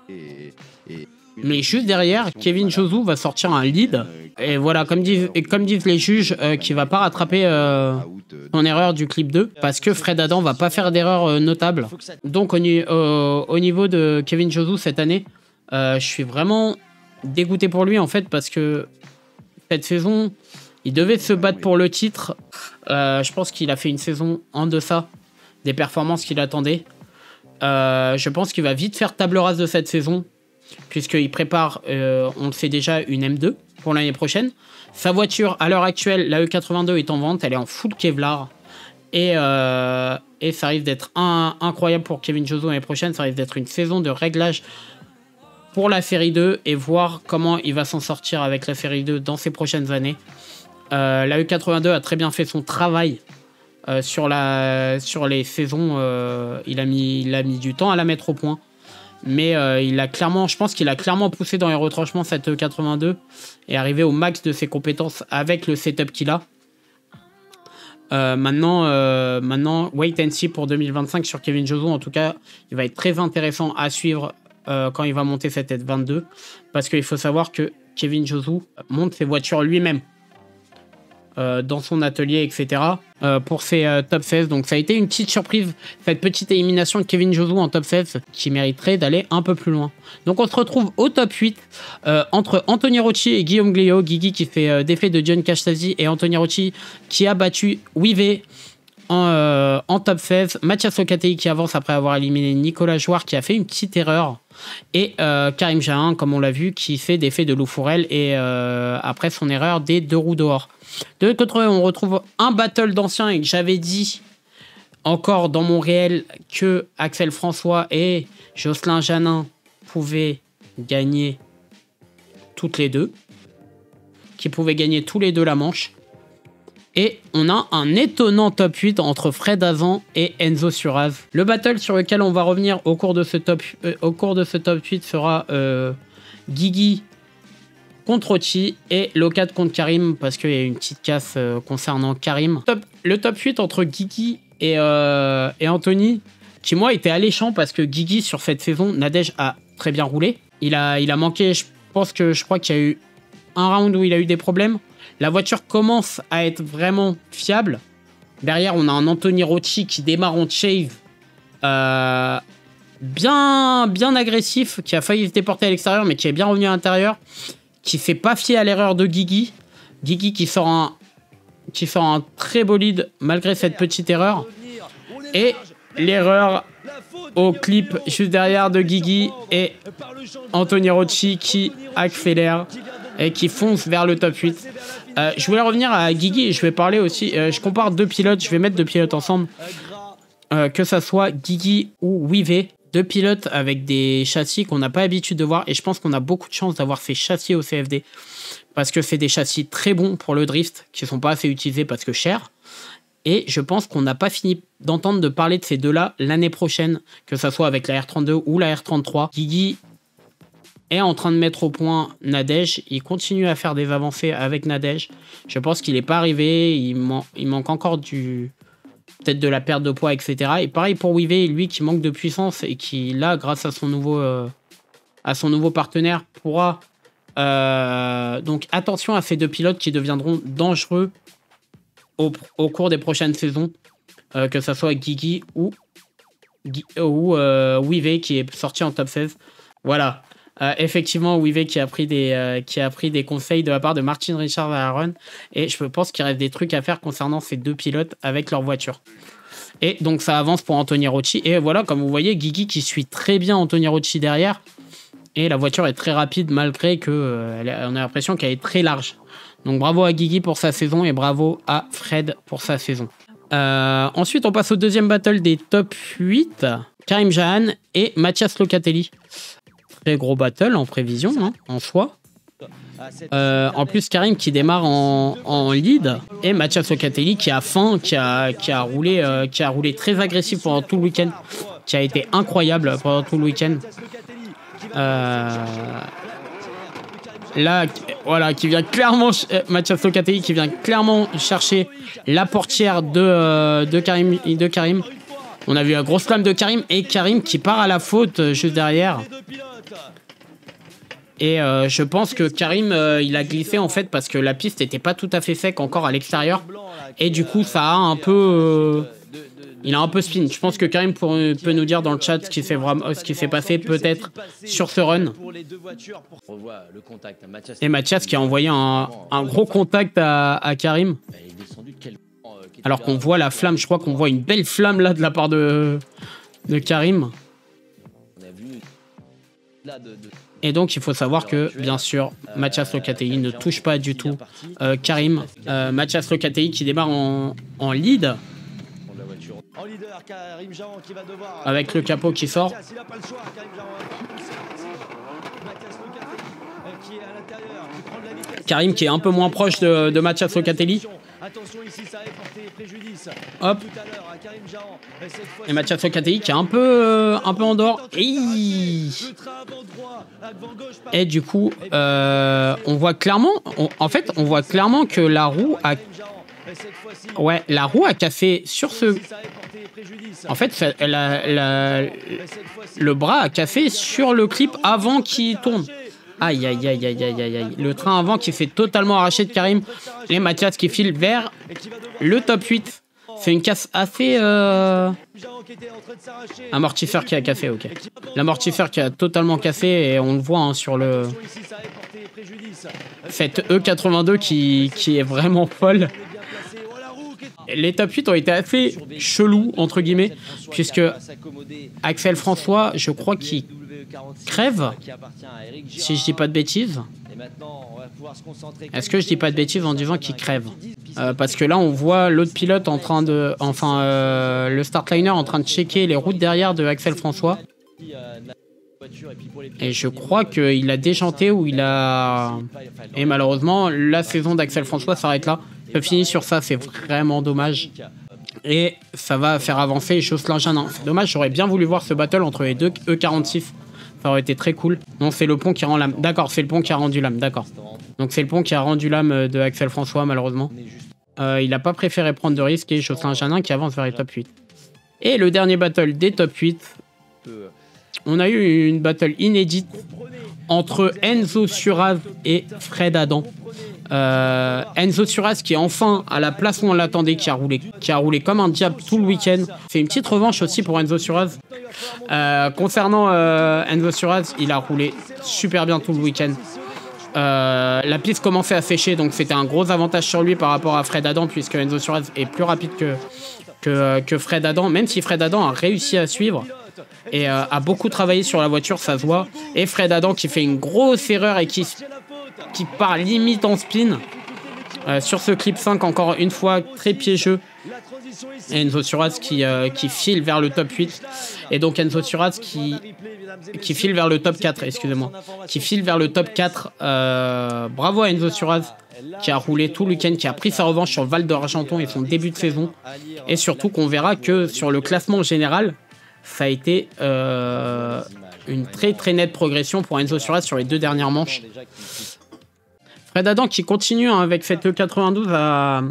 mais juste derrière, Kevin Chozou va sortir un lead. Et voilà, comme disent les juges, qui va pas rattraper son erreur du clip 2, parce que Fred Adam va pas faire d'erreur notable. Donc au niveau de Kevin Chozou cette année, je suis vraiment dégoûté pour lui en fait, parce que cette saison, il devait se battre pour le titre. Je pense qu'il a fait une saison en deçà des performances qu'il attendait. Je pense qu'il va vite faire table rase de cette saison, puisqu'il prépare, on le sait déjà, une M2 pour l'année prochaine. Sa voiture, à l'heure actuelle, la E82 est en vente, elle est en full Kevlar. Et ça risque d'être incroyable pour Kevin Chozou l'année prochaine. Ça risque d'être une saison de réglage pour la série 2 et voir comment il va s'en sortir avec la série 2 dans ces prochaines années. La E82 a très bien fait son travail sur les saisons. Il a mis du temps à la mettre au point. Mais je pense qu'il a clairement poussé dans les retranchements cette E82 et arrivé au max de ses compétences avec le setup qu'il a. Maintenant, wait and see pour 2025 sur Kevin Josu. En tout cas, il va être très intéressant à suivre quand il va monter cette F22. Parce qu'il faut savoir que Kevin Josu monte ses voitures lui-même dans son atelier, etc. Pour ses top 16. Donc ça a été une petite surprise, cette petite élimination de Kevin Josu en top 16 qui mériterait d'aller un peu plus loin. Donc on se retrouve au top 8 entre Anthony Rocci et Guillaume Glio. Guigui qui fait défait de John Castasi et Anthony Rocci qui a battu Wivé en top 16. Mathias Locatelli qui avance après avoir éliminé Nicolas Jouard qui a fait une petite erreur. Et Karim Jahan, comme on l'a vu, qui fait défait de Lou Fourel et après son erreur des 2 roues dehors. De l'autre côté, on retrouve un battle d'anciens et que j'avais dit encore dans mon réel que Axel François et Jocelyn Janin pouvaient gagner toutes les deux, qui pouvaient gagner tous les deux la manche. Et on a un étonnant top 8 entre Fred Azan et Enzo Suraz. Le battle sur lequel on va revenir au cours de ce top 8 sera Guigui contre Rocci et Locat contre Karim, parce qu'il y a une petite casse concernant Karim. Le top 8 entre Guigui et Anthony, qui moi était alléchant parce que Guigui sur cette saison, Nadège a très bien roulé. Il a manqué, je crois qu'il y a eu un round où il a eu des problèmes. La voiture commence à être vraiment fiable. Derrière, on a un Anthony Rocci qui démarre en chase bien agressif, qui a failli se déporter à l'extérieur, mais qui est bien revenu à l'intérieur, qui s'est pas fié à l'erreur de Guigui. Guigui qui sort un très beau lead malgré cette petite erreur. Et l'erreur au clip juste derrière de Guigui et Anthony Rocci qui accélère et qui fonce vers le top 8. Je voulais revenir à Guigui et je vais parler aussi, je compare deux pilotes, je vais mettre deux pilotes ensemble, que ça soit Guigui ou Wivé, deux pilotes avec des châssis qu'on n'a pas l'habitude de voir et je pense qu'on a beaucoup de chance d'avoir ces châssis au CFD parce que c'est des châssis très bons pour le drift qui ne sont pas assez utilisés parce que chers. Et je pense qu'on n'a pas fini d'entendre de parler de ces deux-là l'année prochaine, que ça soit avec la R32 ou la R33. Guigui est en train de mettre au point Nadège. Il continue à faire des avancées avec Nadège. Je pense qu'il n'est pas arrivé. Il manque encore peut-être de la perte de poids, etc. Et pareil pour Wivé, lui qui manque de puissance et qui, là, grâce à son nouveau partenaire, pourra... donc attention à ces deux pilotes qui deviendront dangereux au cours des prochaines saisons, que ce soit Guigui ou Wivé qui est sorti en top 16. Voilà. Effectivement, Wivé qui a pris des conseils de la part de Martin Richard Aaron et je pense qu'il reste des trucs à faire concernant ces deux pilotes avec leur voiture. Et donc ça avance pour Anthony Rocci et voilà, comme vous voyez, Guigui qui suit très bien Anthony Rocci derrière et la voiture est très rapide malgré que on a l'impression qu'elle est très large. Donc bravo à Guigui pour sa saison et bravo à Fred pour sa saison. Ensuite, on passe au deuxième battle des top 8. Karim Jahan et Mathias Locatelli. Très gros battle en prévision, hein, en soi. En plus, Karim qui démarre en lead et Mathias Locatelli qui a faim, qui a roulé très agressif pendant tout le week-end, qui a été incroyable pendant tout le week-end. Là, voilà, qui vient clairement, Mathias Locatelli qui vient clairement chercher la portière de Karim. On a vu un gros slam de Karim et Karim qui part à la faute juste derrière. Et je pense que Karim, il a glissé en fait parce que la piste n'était pas tout à fait sec encore à l'extérieur. Et du coup, ça a un peu... il a un peu spin. Je pense que Karim peut nous dire dans le chat ce qui s'est passé peut-être sur ce run. Et Mathias qui a envoyé un gros contact à Karim. Alors qu'on voit la flamme, je crois qu'on voit une belle flamme là de la part de Karim. Et donc il faut savoir que bien sûr Mathias Locatelli ne touche pas du tout Karim. Mathias Locatelli qui démarre en lead. Avec le capot qui sort. qui est à l'intérieur, qui prend de la vitesse. Karim qui est un peu moins proche de Mathias Locatelli. Attention ici, ça a porté préjudice. Hop. Tout à l'heure, Karim Jahan, cette fois, Et Mathias Locatelli qui est un peu en dehors. le train avant droit, avant gauche, par- Et du coup, on voit clairement, en fait, on voit clairement que la roue a, Karim Jahan, cette fois-ci, ouais, la roue a cassé sur ce. ça a porté préjudice. En fait, le bras a cassé sur le clip avant qu'il tourne. Aïe, aïe, aïe, aïe, aïe, aïe, aïe. Le train avant qui s'est totalement arraché de Karim. Et Mathias qui file vers le top 8. C'est une casse assez... Jahan qui était en train de s'arracher. Un mortifère qui a cassé, ok. L'amortisseur qui a totalement cassé et on le voit hein, sur le... Attention ici, ça a porté préjudice. Cette E82 qui est vraiment folle. Bien placé. Oh, la roue qui est- Les top 8 ont été assez chelous, entre guillemets, puisque Axel François, je crois qu'il crève, si je dis pas de bêtises. Est-ce que je dis pas de bêtises en disant qu'il crève? Parce que là, on voit l'autre pilote en train de... Enfin, le startliner en train de checker les routes derrière de Axel François. Et je crois qu'il a déjanté ou il a... Et malheureusement, la saison d'Axel François s'arrête là. Ça finit sur ça, c'est vraiment dommage. Et ça va faire avancer Jocelyn Janin. C'est dommage, j'aurais bien voulu voir ce battle entre les deux E46. Ça aurait été très cool. Non, c'est le pont qui rend l'âme. D'accord, c'est le pont qui a rendu l'âme, d'accord. Donc c'est le pont qui a rendu l'âme de Axel François, malheureusement. Il n'a pas préféré prendre de risques et Jocelyn Janin qui avance vers les top 8. Et le dernier battle des top 8. On a eu une battle inédite entre Enzo Suraz et Fred Adam. Enzo Suraz qui est enfin à la place où on l'attendait, qui a roulé comme un diable tout le week-end. C'est une petite revanche aussi pour Enzo Suraz. Concernant Enzo Suraz, il a roulé super bien tout le week-end. La piste commençait à sécher, donc c'était un gros avantage sur lui par rapport à Fred Adam, puisque Enzo Suraz est plus rapide que Fred Adam, même si Fred Adam a réussi à suivre et a beaucoup travaillé sur la voiture, ça se voit. Et Fred Adam qui fait une grosse erreur et qui part limite en spin sur ce clip 5, encore une fois très piégeux. Et Enzo Suraz qui file vers le top 8. Et donc Enzo Suraz qui file vers le top 4, excusez-moi. Qui file vers le top 4. Bravo à Enzo Suraz qui a roulé tout le week-end, qui a pris sa revanche sur Val d'Argenton et son début de saison. Et surtout qu'on verra que sur le classement général, ça a été une très très nette progression pour Enzo Suraz sur les deux dernières manches. Fred Adam qui continue hein, avec cette E92 à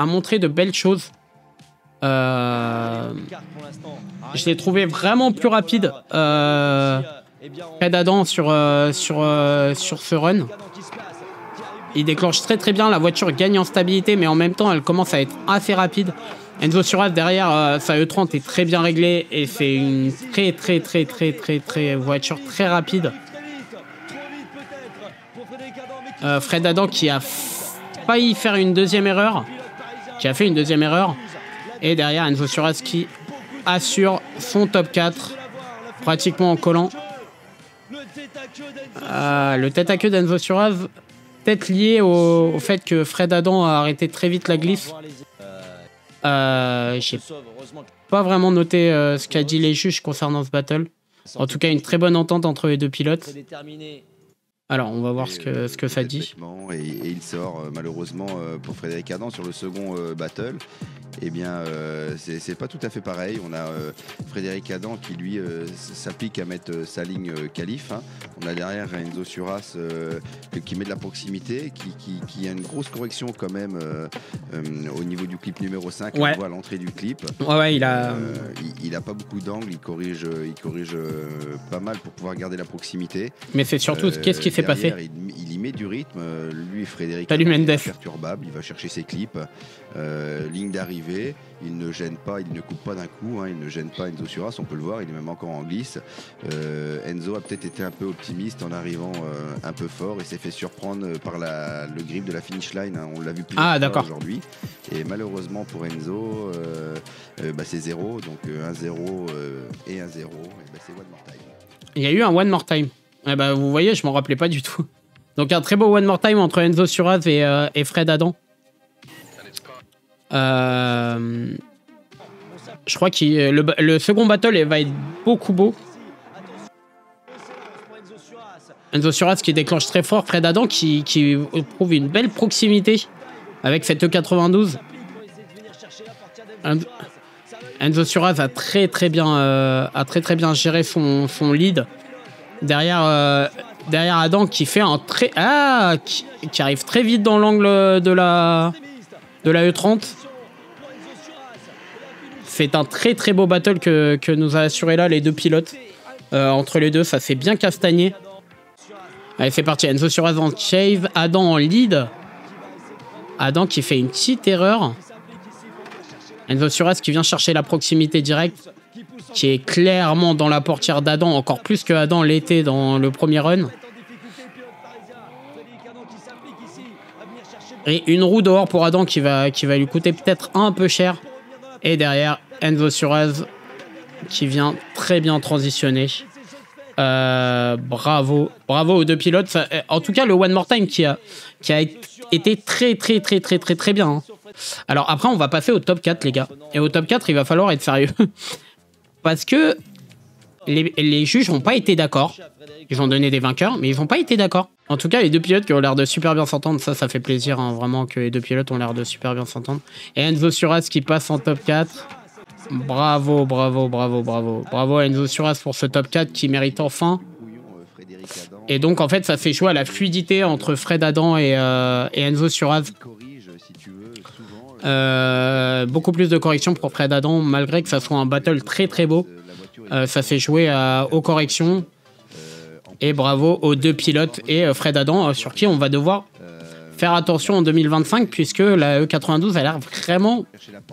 montrer de belles choses. Je l'ai trouvé vraiment plus rapide, Fred Adam sur ce run. Il déclenche très très bien, la voiture gagne en stabilité, mais en même temps elle commence à être assez rapide. Enzo Suraz derrière, sa E30 est très bien réglée et c'est une très voiture très rapide. Fred Adam qui a failli faire une deuxième erreur, et derrière Enzo Suraz qui assure son top 4 pratiquement en collant. Le tête à queue d'Enzo Suraz, peut-être lié au fait que Fred Adam a arrêté très vite la glisse. J'ai pas vraiment noté ce qu'a dit les juges concernant ce battle. En tout cas, une très bonne entente entre les deux pilotes. Alors, on va voir ce que ça dit. Et il sort malheureusement pour Frédéric Adam sur le second battle. Eh bien, c'est pas tout à fait pareil. On a Frédéric Adam qui lui s'applique à mettre sa ligne qualif. Hein. On a derrière Enzo Suraz qui met de la proximité, qui a une grosse correction quand même au niveau du clip numéro 5. Ouais. On voit à l'entrée du clip. Ouais, il a pas beaucoup d'angles. Il corrige pas mal pour pouvoir garder la proximité. Mais c'est surtout qu'est-ce qui s'est passé. Il y met du rythme. Lui, Frédéric, Salut Mendes. Imperturbable. Il va chercher ses clips. Ligne d'arrivée. Il ne gêne pas, il ne coupe pas d'un coup. Hein, il ne gêne pas Enzo Suraz. On peut le voir. Il est même encore en glisse. Enzo a peut-être été un peu optimiste en arrivant un peu fort. Il s'est fait surprendre par le grip de la finish line. Hein, on l'a vu plusieurs fois aujourd'hui. Et malheureusement pour Enzo, c'est 0. Donc 1-0 et 1-0. C'est one more time. Il y a eu un one more time. Vous voyez, je m'en rappelais pas du tout. Donc un très beau one more time entre Enzo Suraz et Fred Adam. Je crois que le second battle va être beaucoup beau. Enzo Suarez qui déclenche très fort. Fred Adam qui prouve une belle proximité avec cette E92. Enzo Suarez a très très bien géré son lead. Derrière Adam qui fait un très... qui arrive très vite dans l'angle de la E30. C'est un très très beau battle que nous a assuré là les deux pilotes. Entre les deux, ça s'est bien castagné. Allez, c'est parti. Enzo Suarez en chase, Adam en lead. Adam qui fait une petite erreur. Enzo Suarez qui vient chercher la proximité directe, qui est clairement dans la portière d'Adam, encore plus que Adam l'était dans le premier run. Et une roue dehors pour Adam qui va lui coûter peut-être un peu cher. Et derrière, Enzo Suarez qui vient très bien transitionner. Bravo aux deux pilotes. Ça, en tout cas, le One More Time qui a été très bien. Hein. Alors après, on va passer au top 4, les gars. Et au top 4, il va falloir être sérieux. Parce que les juges n'ont pas été d'accord. Ils ont donné des vainqueurs, mais ils n'ont pas été d'accord. En tout cas, les deux pilotes qui ont l'air de super bien s'entendre, ça fait plaisir, hein, vraiment, que les deux pilotes ont l'air de super bien s'entendre. Et Enzo Suarez qui passe en top 4. Bravo Enzo Suarez pour ce top 4 qui mérite enfin. Et donc, en fait, ça fait jouer à la fluidité entre Fred Adam et Enzo Suarez. Beaucoup plus de corrections pour Fred Adam, malgré que ça soit un battle très très beau. Ça fait jouer aux corrections. Et bravo aux deux pilotes et Fred Adam, sur qui on va devoir faire attention en 2025, puisque la E92 a l'air vraiment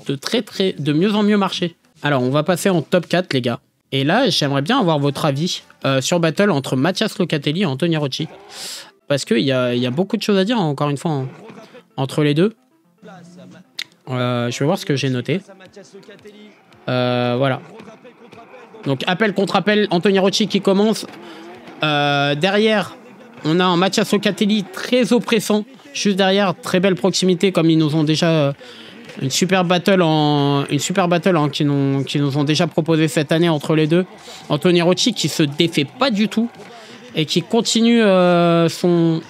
de mieux en mieux marcher. Alors, on va passer en top 4, les gars. Et là, j'aimerais bien avoir votre avis sur battle entre Mathias Locatelli et Anthony Rocci. Parce qu'il y a beaucoup de choses à dire, encore une fois, hein, entre les deux. Je vais voir ce que j'ai noté. Voilà. Donc, appel contre appel, Anthony Rocci qui commence. Derrière, on a un Mathias Locatelli très oppressant. Juste derrière, très belle proximité, comme ils nous ont déjà... une super battle qu'ils nous ont déjà proposé cette année entre les deux. Anthony Rocci qui se défait pas du tout et qui continue son...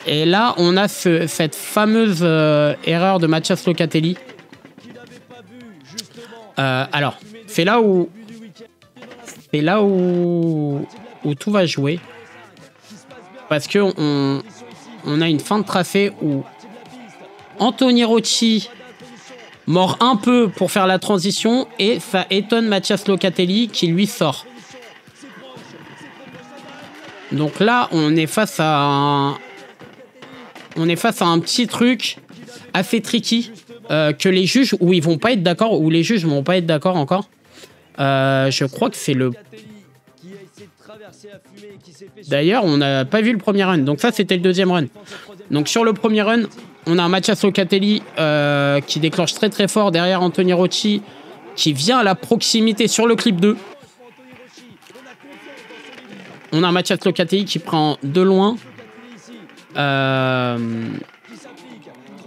Et là, on a cette fameuse erreur de Mathias Locatelli. Alors, c'est là où tout va jouer. Parce que on a une fin de tracé où Anthony Rocci mord un peu pour faire la transition et ça étonne Mathias Locatelli qui lui sort. Donc là, on est face à un petit truc assez tricky que les juges, où ils vont pas être d'accord, où les juges vont pas être d'accord encore. Je crois que c'est le... D'ailleurs, on n'a pas vu le premier run. Donc ça, c'était le deuxième run. Donc sur le premier run, on a un Mathias Locatelli qui déclenche très très fort derrière Anthony Rocci qui vient à la proximité sur le clip 2. On a un Mathias Locatelli qui prend de loin.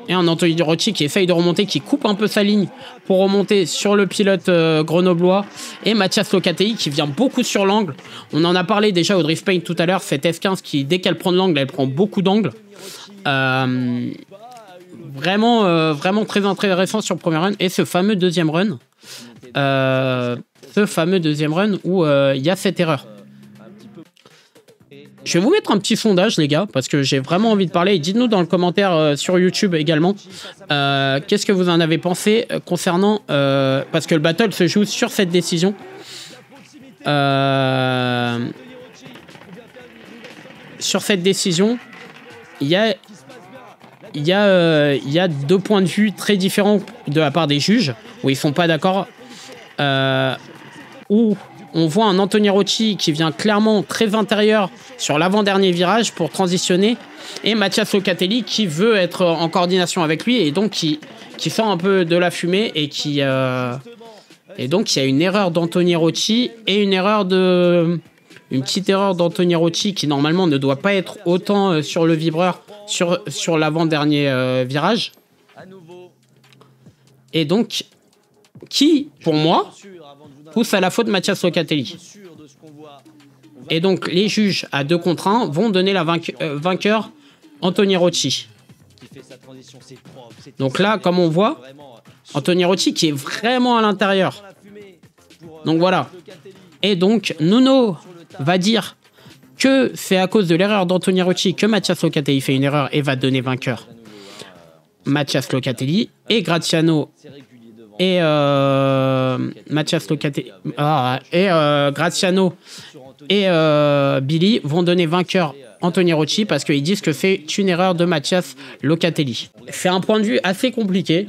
Et un Anthony Rocci qui essaye de remonter, qui coupe un peu sa ligne pour remonter sur le pilote grenoblois. Et Mathias Locatelli qui vient beaucoup sur l'angle. On en a parlé déjà au Drift Paint tout à l'heure, cette F15 qui, dès qu'elle prend de l'angle, elle prend beaucoup d'angle. Vraiment très intéressant sur le premier run. Et ce fameux deuxième run. Où il y a cette erreur. Je vais vous mettre un petit sondage, les gars, parce que j'ai vraiment envie de parler. Dites-nous dans le commentaire sur YouTube également qu'est-ce que vous en avez pensé concernant... parce que le battle se joue sur cette décision. Sur cette décision, il y a 2 points de vue très différents de la part des juges, où ils ne sont pas d'accord, où on voit un Anthony Rocci qui vient clairement très intérieur sur l'avant-dernier virage pour transitionner, et Mathias Locatelli qui veut être en coordination avec lui, et donc qui sort un peu de la fumée, et donc il y a une erreur d'Anthony Rocci, et une petite erreur d'Anthony Rocci qui normalement ne doit pas être autant sur le vibreur sur l'avant-dernier virage. Et donc, qui, pour moi, pousse à la faute Mathias Locatelli. Et donc, les juges à 2 contre 1 vont donner la vainqueur Anthony Rocci. Donc là, comme on voit, Anthony Rocci qui est vraiment à l'intérieur. Donc voilà. Et donc, Nuno va dire que c'est à cause de l'erreur d'Anthony Rocci que Mathias Locatelli fait une erreur et va donner vainqueur Mathias Locatelli et Graziano et Mathias Locatelli Graziano et Billy vont donner vainqueur Anthony Rocci parce qu'ils disent que c'est une erreur de Mathias Locatelli. C'est un point de vue assez compliqué.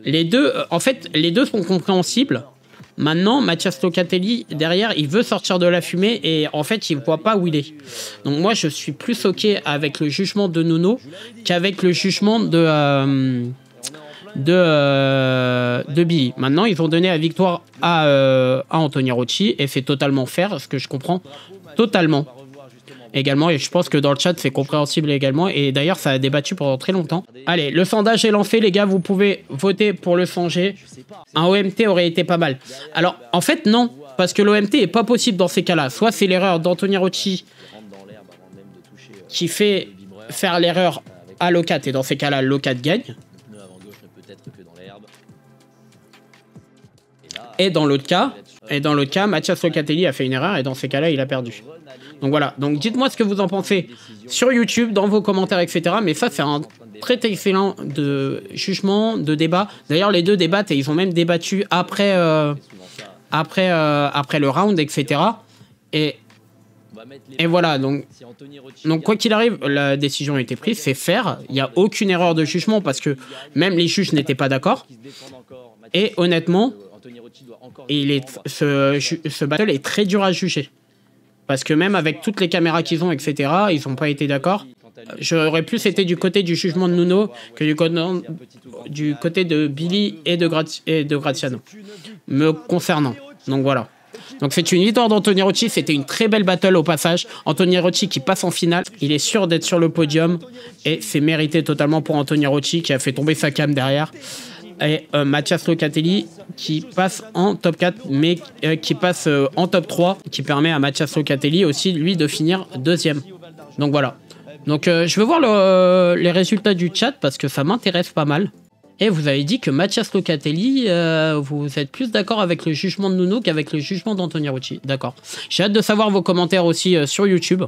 Les deux, en fait, les deux sont compréhensibles. Maintenant, Mathias Locatelli, derrière, il veut sortir de la fumée et en fait, il ne voit pas où il est. Donc moi, je suis plus OK avec le jugement de Nuno qu'avec le jugement de Billy. Maintenant, ils ont donné la victoire à Anthony Rocci et c'est totalement fair, ce que je comprends totalement. Également, et je pense que dans le chat c'est compréhensible également, et d'ailleurs ça a débattu pendant très longtemps. Allez, le sondage est lancé les gars, vous pouvez voter pour le changer. Un OMT aurait été pas mal. Alors en fait non, parce que l'OMT est pas possible dans ces cas-là. Soit c'est l'erreur d'Anthony Rocci qui fait faire l'erreur à Locat, et dans ces cas-là Locat gagne. Et dans l'autre cas, Mathias Locatelli a fait une erreur et dans ces cas-là, il a perdu. Donc voilà. Donc dites-moi ce que vous en pensez sur YouTube, dans vos commentaires, etc. Mais ça, c'est un très excellent de jugement, de débat. D'ailleurs, les deux débattent et ils ont même débattu après le round, etc. Et voilà. Donc quoi qu'il arrive, la décision a été prise. C'est fair. Il n'y a aucune erreur de jugement parce que même les juges n'étaient pas d'accord. Et honnêtement, ce battle est très dur à juger. Parce que même avec toutes les caméras qu'ils ont, etc., ils n'ont pas été d'accord. J'aurais plus été du côté du jugement de Nuno que du côté de Billy et de Graziano, me concernant. Donc voilà. Donc c'est une victoire d'Anthony Rocci. C'était une très belle battle au passage. Anthony Rocci qui passe en finale. Il est sûr d'être sur le podium. Et c'est mérité totalement pour Anthony Rocci qui a fait tomber sa cam derrière. Et Mathias Locatelli qui passe en top 4 mais qui passe en top 3, qui permet à Mathias Locatelli aussi lui de finir deuxième. Donc voilà. Donc je veux voir les résultats du chat parce que ça m'intéresse pas mal. Et vous avez dit que Mathias Locatelli, vous êtes plus d'accord avec le jugement de Nuno qu'avec le jugement d'Anthony Rocci. D'accord. J'ai hâte de savoir vos commentaires aussi sur YouTube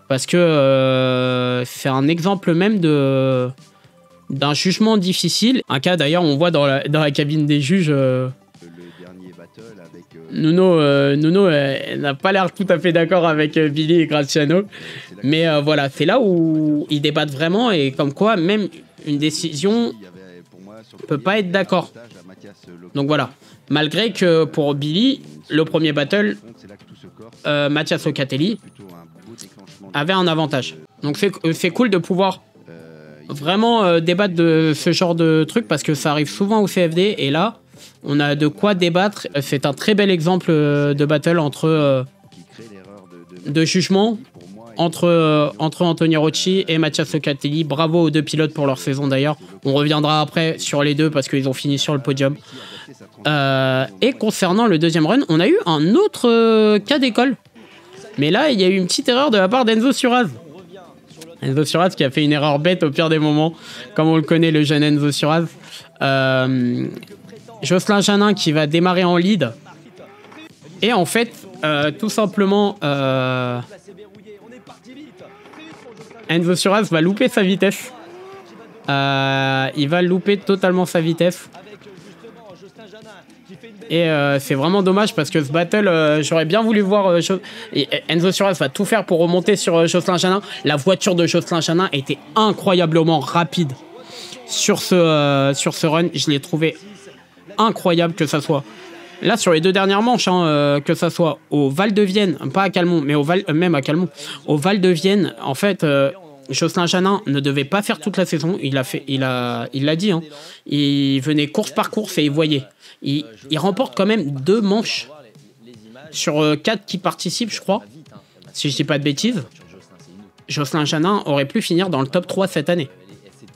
parce que c'est un exemple même d'un jugement difficile. Un cas d'ailleurs, on voit dans la cabine des juges. Nuno n'a pas l'air tout à fait d'accord avec Billy et Graziano. Mais voilà, c'est là où ils débattent vraiment et comme quoi même une décision peut pas être d'accord. Donc voilà. Malgré que pour Billy, le premier battle, Mathias Locatelli avait un avantage. Donc c'est cool de pouvoir vraiment débattre de ce genre de truc parce que ça arrive souvent au CFD et là on a de quoi débattre. C'est un très bel exemple de battle de jugement entre Anthony Rocci et Mathias Locatelli. Bravo aux deux pilotes pour leur saison d'ailleurs. On reviendra après sur les deux parce qu'ils ont fini sur le podium. Et concernant le deuxième run, on a eu un autre cas d'école. Mais là, il y a eu une petite erreur de la part d'Enzo Suraz. Enzo Suraz qui a fait une erreur bête au pire des moments, comme on le connaît, le jeune Enzo Suraz. Jocelyn Janin qui va démarrer en lead. Et en fait, tout simplement, Enzo Suraz va louper sa vitesse. Il va louper totalement sa vitesse. Et c'est vraiment dommage parce que ce battle, j'aurais bien voulu voir Enzo Suraz va tout faire pour remonter sur Jocelyn Janin. La voiture de Jocelyn Janin était incroyablement rapide sur ce run. Je l'ai trouvé incroyable que ça soit là sur les deux dernières manches, que ça soit au Val de Vienne, pas à Calmont, mais même à Calmont, au Val de Vienne. En fait, Jocelyn Janin ne devait pas faire toute la saison. Il l'a dit. Hein. Il venait course par course et il voyait. Il remporte quand même 2 manches sur 4 qui participent, je crois. Si je dis pas de bêtises, Jocelyn Janin aurait pu finir dans le top 3 cette année.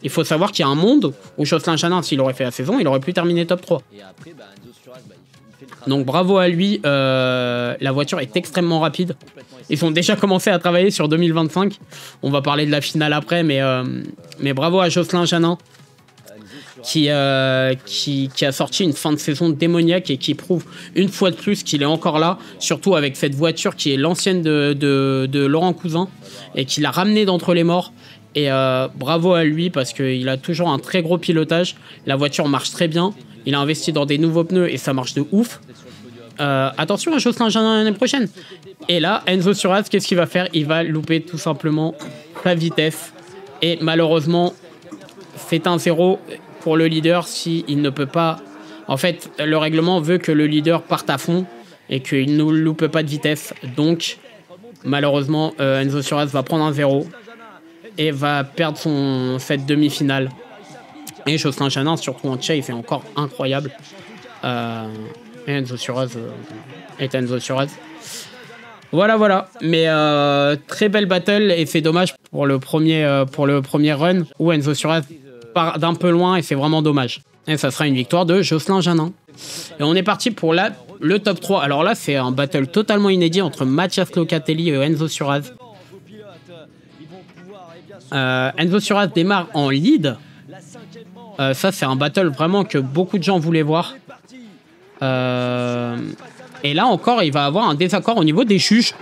Il faut savoir qu'il y a un monde où Jocelyn Janin, s'il aurait fait la saison, il aurait pu terminer top 3. Donc bravo à lui, la voiture est extrêmement rapide. Ils ont déjà commencé à travailler sur 2025. On va parler de la finale après, mais bravo à Jocelyn Janin qui a sorti une fin de saison démoniaque et qui prouve une fois de plus qu'il est encore là, surtout avec cette voiture qui est l'ancienne de Laurent Cousin et qui l'a ramené d'entre les morts. Et bravo à lui parce qu'il a toujours un très gros pilotage. La voiture marche très bien. Il a investi dans des nouveaux pneus et ça marche de ouf. Attention à Jocelyn Janin l'année prochaine. Et là, Enzo Suarez, qu'est-ce qu'il va faire? Il va louper tout simplement sa vitesse. Et malheureusement, c'est un 0 pour le leader s'il ne peut pas... En fait, le règlement veut que le leader parte à fond et qu'il ne loupe pas de vitesse. Donc, malheureusement, Enzo Suarez va prendre un 0 et va perdre cette demi-finale. Et Jocelyn Janin, surtout en chase, est encore incroyable. Et Enzo Suarez est Enzo Suarez. Voilà. Mais très belle battle et c'est dommage pour le premier run où Enzo Suarez part d'un peu loin et c'est vraiment dommage. Et ça sera une victoire de Jocelyn Janin. Et on est parti pour le top 3. Alors là, c'est un battle totalement inédit entre Mathias Locatelli et Enzo Suarez. Enzo Suarez démarre en lead. Ça, c'est un battle vraiment que beaucoup de gens voulaient voir. Et là encore, il va avoir un désaccord au niveau des juges.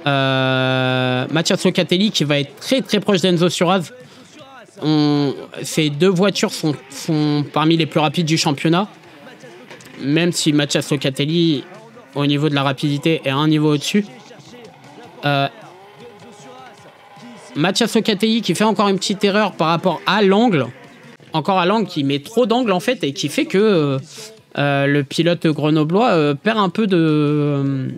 Mathias Locatelli qui va être très très proche d'Enzo Suarez. Ces deux voitures sont parmi les plus rapides du championnat. Même si Mathias Locatelli, au niveau de la rapidité, est un niveau au-dessus. Mathias Locatelli qui fait encore une petite erreur par rapport à l'angle. Encore à l'angle qui met trop d'angle en fait et qui fait que le pilote grenoblois perd un peu de...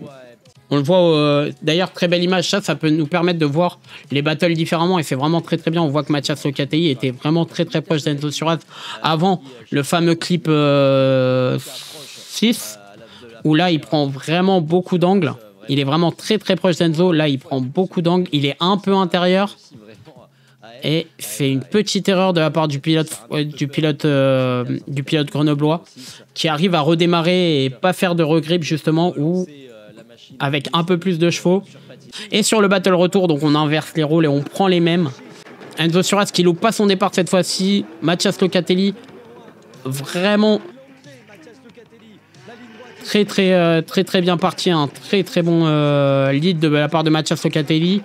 On le voit, d'ailleurs, très belle image, ça peut nous permettre de voir les battles différemment et c'est vraiment très très bien. On voit que Mathias Locatelli était vraiment très très proche d'Enzo Suarez avant le fameux clip 6 où là il prend vraiment beaucoup d'angles. Il est vraiment très très proche d'Enzo, là il prend beaucoup d'angles, il est un peu intérieur et c'est une petite erreur de la part du pilote grenoblois qui arrive à redémarrer et pas faire de regrip justement ou avec un peu plus de chevaux. Et sur le battle retour, donc on inverse les rôles et on prend les mêmes. Enzo Suarez qui loupe pas son départ cette fois-ci. Mathias Locatelli vraiment très bien parti, un très bon lead de la part de Mathias Locatelli.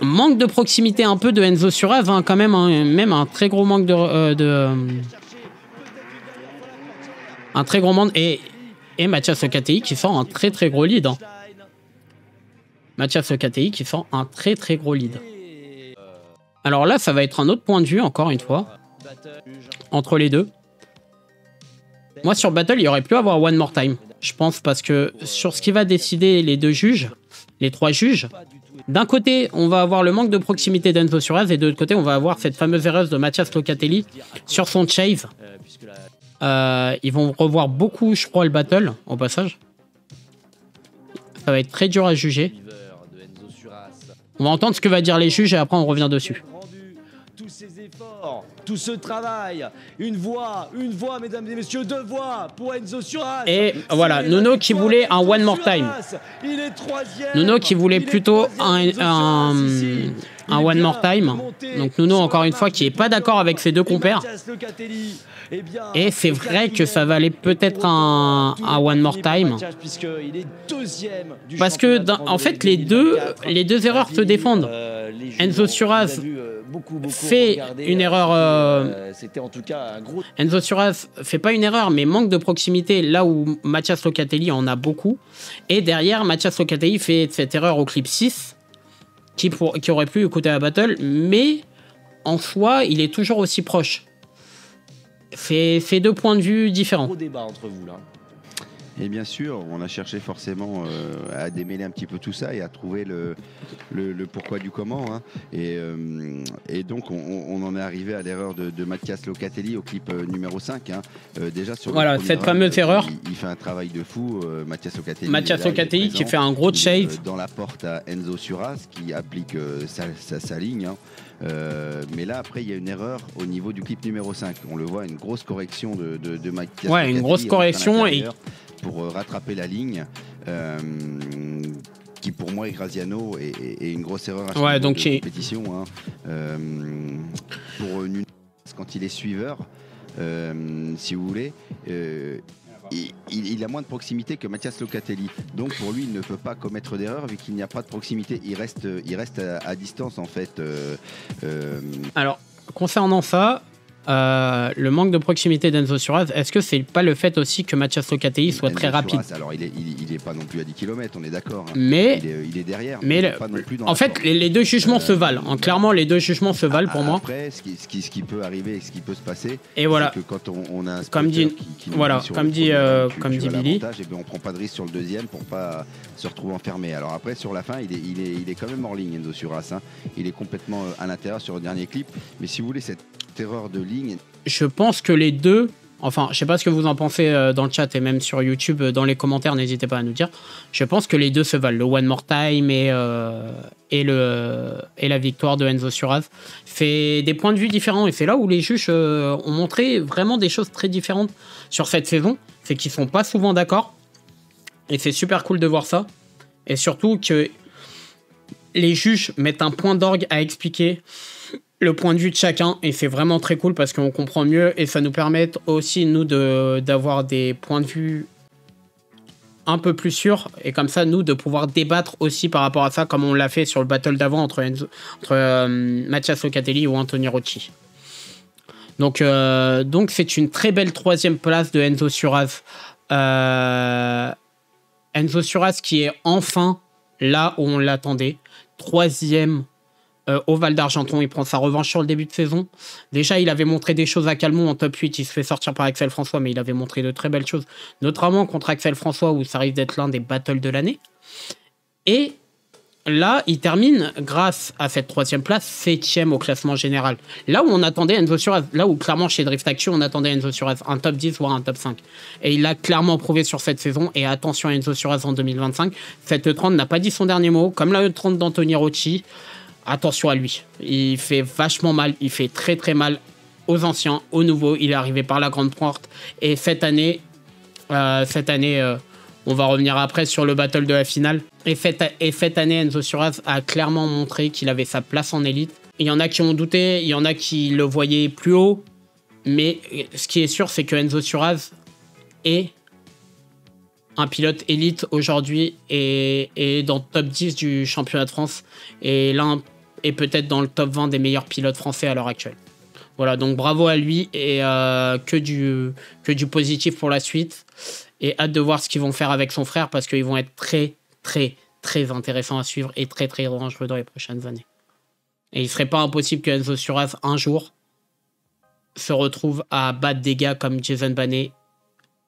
Manque de proximité un peu de Enzo Suarez quand même, même un très gros manque un très gros manque et Mathias Locatelli qui sort un très gros lead. Mathias Locatelli qui sort un très gros lead. Alors là, ça va être un autre point de vue, encore une fois, entre les deux. Moi, sur Battle, il aurait pu avoir One More Time, je pense, parce que sur ce qui va décider les deux juges, les trois juges, d'un côté, on va avoir le manque de proximité d'Enzo Suarez et de l'autre côté, on va avoir cette fameuse erreur de Mathias Locatelli sur son chase. Ils vont revoir beaucoup, je crois, le battle, au passage. Ça va être très dur à juger. On va entendre ce que va dire les juges et après on revient dessus. Tous ces efforts, tout ce travail, une voix, mesdames et messieurs, deux voix pour Enzo Suarez. Et voilà, Nuno qui voulait un One More Time. Nuno qui voulait plutôt un One More Time. Donc Nuno, encore une fois, qui n'est pas d'accord avec ses deux compères. Et c'est vrai que ça valait peut-être un One More Time. Parce que, en fait, les deux erreurs se défendent. Enzo Suarez fait une erreur. Enzo Suarez fait pas une erreur, mais manque de proximité là où Mathias Locatelli en a beaucoup. Et derrière, Mathias Locatelli fait cette erreur au clip 6 qui aurait pu écouter la battle, mais en soi, il est toujours aussi proche. C'est deux points de vue différents. Gros débat entre vous là. Et bien sûr, on a cherché forcément à démêler un petit peu tout ça et à trouver le pourquoi du comment. Hein. Et donc, on en est arrivé à l'erreur de Mathias Locatelli au clip numéro 5. Hein. Déjà sur voilà, cette fameuse erreur. Il fait un travail de fou, Mathias Locatelli. Mathias Locatelli qui fait un gros chase. Dans la porte à Enzo Suras qui applique sa ligne. Hein. Mais là, après, il y a une erreur au niveau du clip numéro 5. On le voit, une grosse correction de Mathias Locatelli. Une grosse correction et pour rattraper la ligne qui pour moi est Graziano et une grosse erreur à de compétition hein. Pour Nunes quand il est suiveur si vous voulez il a moins de proximité que Mathias Locatelli, donc pour lui il ne peut pas commettre d'erreur vu qu'il n'y a pas de proximité, il reste à distance en fait. Alors concernant ça, le manque de proximité d'Enzo Suarez, est-ce que c'est pas le fait aussi que Mathias Locatelli soit très rapide? Alors il est pas non plus à 10 km, on est d'accord. Hein. Mais il est derrière. Mais pas non plus en fait, les deux jugements se valent. Clairement, les deux jugements se valent pour moi. Après, ce qui peut arriver, ce qui peut se passer, et voilà. c'est que quand on a un comme dit, comme dit Billy, et bien on prend pas de risque sur le deuxième pour pas se retrouver enfermé. Alors après, sur la fin, il est quand même hors ligne, Enzo Suarez. Hein. Il est complètement à l'intérieur sur le dernier clip. Mais si vous voulez cette erreur de ligne. Je pense que les deux, enfin, je sais pas ce que vous en pensez dans le chat et même sur YouTube, dans les commentaires, n'hésitez pas à nous dire. Je pense que les deux se valent. Le One More Time et la victoire de Enzo Suarez fait des points de vue différents et c'est là où les juges ont montré vraiment des choses très différentes sur cette saison. C'est qu'ils sont pas souvent d'accord et c'est super cool de voir ça. Et surtout que les juges mettent un point d'orgue à expliquer le point de vue de chacun et c'est vraiment très cool parce qu'on comprend mieux et ça nous permet aussi nous d'avoir des points de vue un peu plus sûrs et comme ça nous de pouvoir débattre aussi par rapport à ça comme on l'a fait sur le battle d'avant entre Mathias Locatelli ou Anthony Rocci. Donc c'est une très belle troisième place de Enzo Suarez. Enzo Suarez qui est enfin là où on l'attendait, troisième au Val d'Argenton, il prend sa revanche sur le début de saison. Déjà, il avait montré des choses à Calmont en top 8, il se fait sortir par Axel François, mais il avait montré de très belles choses, notamment contre Axel François, où ça risque d'être l'un des battles de l'année. Et là, il termine, grâce à cette troisième place, 7e au classement général. Là où on attendait Enzo Suarez, là où clairement chez Drift Action, on attendait Enzo Suarez, un top 10, voire un top 5. Et il l'a clairement prouvé sur cette saison, et attention à Enzo Suarez en 2025. Cette E30 n'a pas dit son dernier mot, comme la E30 d'Anthony Rocci. Attention à lui, il fait vachement mal, il fait très très mal aux anciens, aux nouveaux, il est arrivé par la grande porte et cette année, on va revenir après sur le battle de la finale, et cette année Enzo Suarez a clairement montré qu'il avait sa place en élite. Il y en a qui ont douté, il y en a qui le voyaient plus haut, mais ce qui est sûr c'est que Enzo Suarez est un pilote élite aujourd'hui et dans le top 10 du championnat de France et l'un est peut-être dans le top 20 des meilleurs pilotes français à l'heure actuelle. Voilà, donc bravo à lui et que du positif pour la suite et hâte de voir ce qu'ils vont faire avec son frère parce qu'ils vont être très très très intéressants à suivre et très très dangereux dans les prochaines années. Et il serait pas impossible que Enzo Suarez un jour se retrouve à battre des gars comme Jason Banet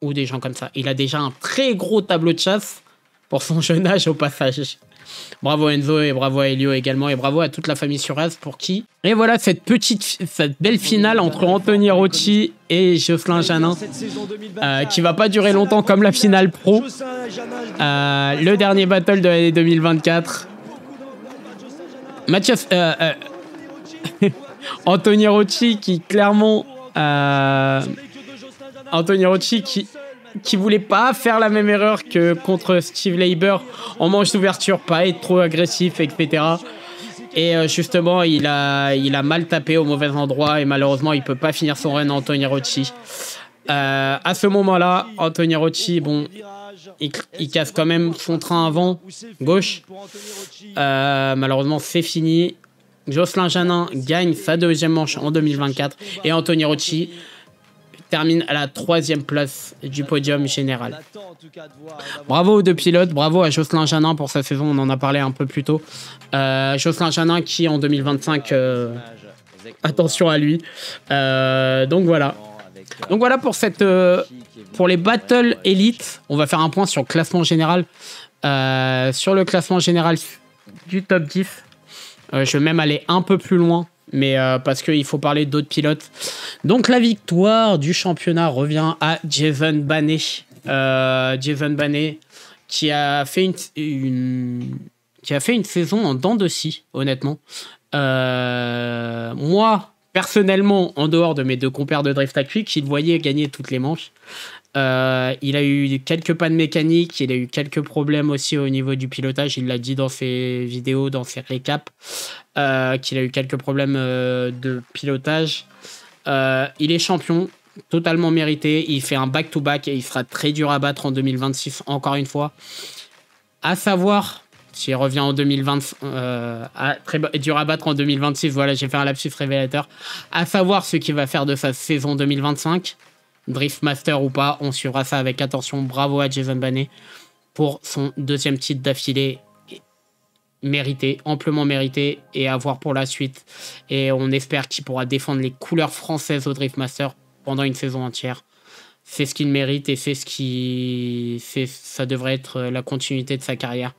ou des gens comme ça. Il a déjà un très gros tableau de chasse pour son jeune âge au passage. Bravo Enzo et bravo à Elio également et bravo à toute la famille Suarez pour qui. Et voilà cette belle finale entre Anthony Rocci et Jocelyn Janin qui va pas durer longtemps comme la finale pro. Le dernier battle de l'année 2024. Mathias Anthony Rocci qui clairement Anthony Rocci qui voulait pas faire la même erreur que contre Steve Leiber en manche d'ouverture, pas être trop agressif, etc. Et justement, il a mal tapé au mauvais endroit et malheureusement, il peut pas finir son run Anthony Rocci. À ce moment-là, Anthony Rocci, bon, il casse quand même son train avant, gauche. Malheureusement, c'est fini. Jocelyn Janin gagne sa deuxième manche en 2024 et Anthony Rocci termine à la 3e place du podium général. Bravo aux deux pilotes, bravo à Jocelyn Janin pour sa saison, on en a parlé un peu plus tôt. Jocelyn Janin qui en 2025, attention à lui. Donc voilà. Donc voilà pour pour les Battle Elite. On va faire un point sur le classement général. Sur le classement général du top 10, je vais même aller un peu plus loin, mais parce qu'il faut parler d'autres pilotes. Donc la victoire du championnat revient à Jason Bannet. Jason Bannet qui a fait une saison en dents de scie, honnêtement. Moi, personnellement, en dehors de mes deux compères de Drift Tactique, je le voyais gagner toutes les manches. Il a eu quelques pannes mécaniques, il a eu quelques problèmes aussi au niveau du pilotage. Il l'a dit dans ses vidéos, dans ses récaps, qu'il a eu quelques problèmes de pilotage. Il est champion, totalement mérité. Il fait un back-to-back et il sera très dur à battre en 2026, encore une fois. À savoir, s'il revient en 2020, très dur à battre en 2026, voilà, j'ai fait un lapsus révélateur. À savoir ce qu'il va faire de sa saison 2025. Drift Master ou pas, on suivra ça avec attention. Bravo à Jason Bannet pour son deuxième titre d'affilée, mérité, amplement mérité, et à voir pour la suite. Et on espère qu'il pourra défendre les couleurs françaises au Drift Master pendant une saison entière. C'est ce qu'il mérite et ça devrait être la continuité de sa carrière.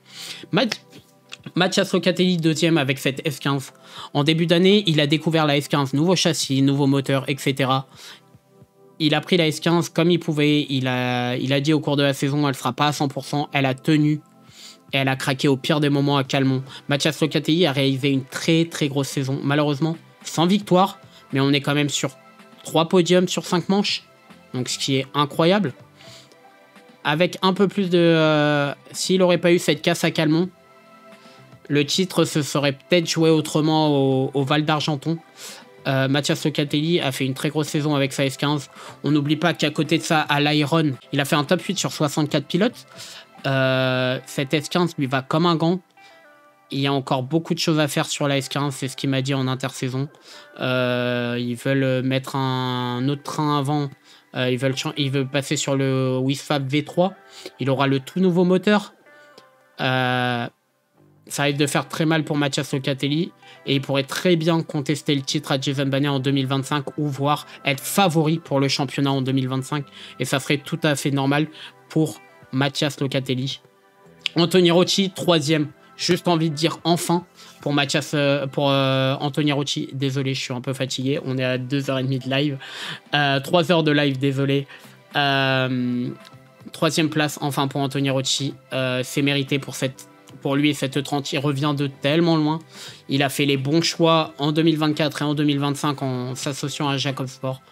Mathias Locatelli, deuxième avec cette S15. En début d'année, il a découvert la S15, nouveau châssis, nouveau moteur, etc. Il a pris la S15 comme il pouvait. Il a dit au cours de la saison, elle ne sera pas à 100%. Elle a tenu. Et elle a craqué au pire des moments à Calmont. Mathias Locatelli a réalisé une très très grosse saison. Malheureusement, sans victoire. Mais on est quand même sur 3 podiums sur 5 manches. Donc ce qui est incroyable. Avec un peu plus de... s'il n'aurait pas eu cette casse à Calmont, le titre se serait peut-être joué autrement au Val d'Argenton. Mathias Locatelli a fait une très grosse saison avec sa S15. On n'oublie pas qu'à côté de ça, à l'Iron, il a fait un top 8 sur 64 pilotes. Cette S15 lui va comme un gant. Il y a encore beaucoup de choses à faire sur la S15, c'est ce qu'il m'a dit en intersaison. Ils veulent mettre un autre train avant. Ils veulent passer sur le Wisfab V3. Il aura le tout nouveau moteur. Ça risque de faire très mal pour Mathias Locatelli et il pourrait très bien contester le titre à Jason Bannet en 2025 ou voire être favori pour le championnat en 2025 et ça serait tout à fait normal pour Mathias Locatelli. Anthony Rocci, troisième. Juste envie de dire enfin pour Anthony Rocci. Désolé, je suis un peu fatigué. On est à 2h30 de live. 3 heures de live, désolé. Troisième place enfin pour Anthony Rocci. C'est mérité pour lui et cette 30. Il revient de tellement loin. Il a fait les bons choix en 2024 et en 2025 en s'associant à Jacob Sport.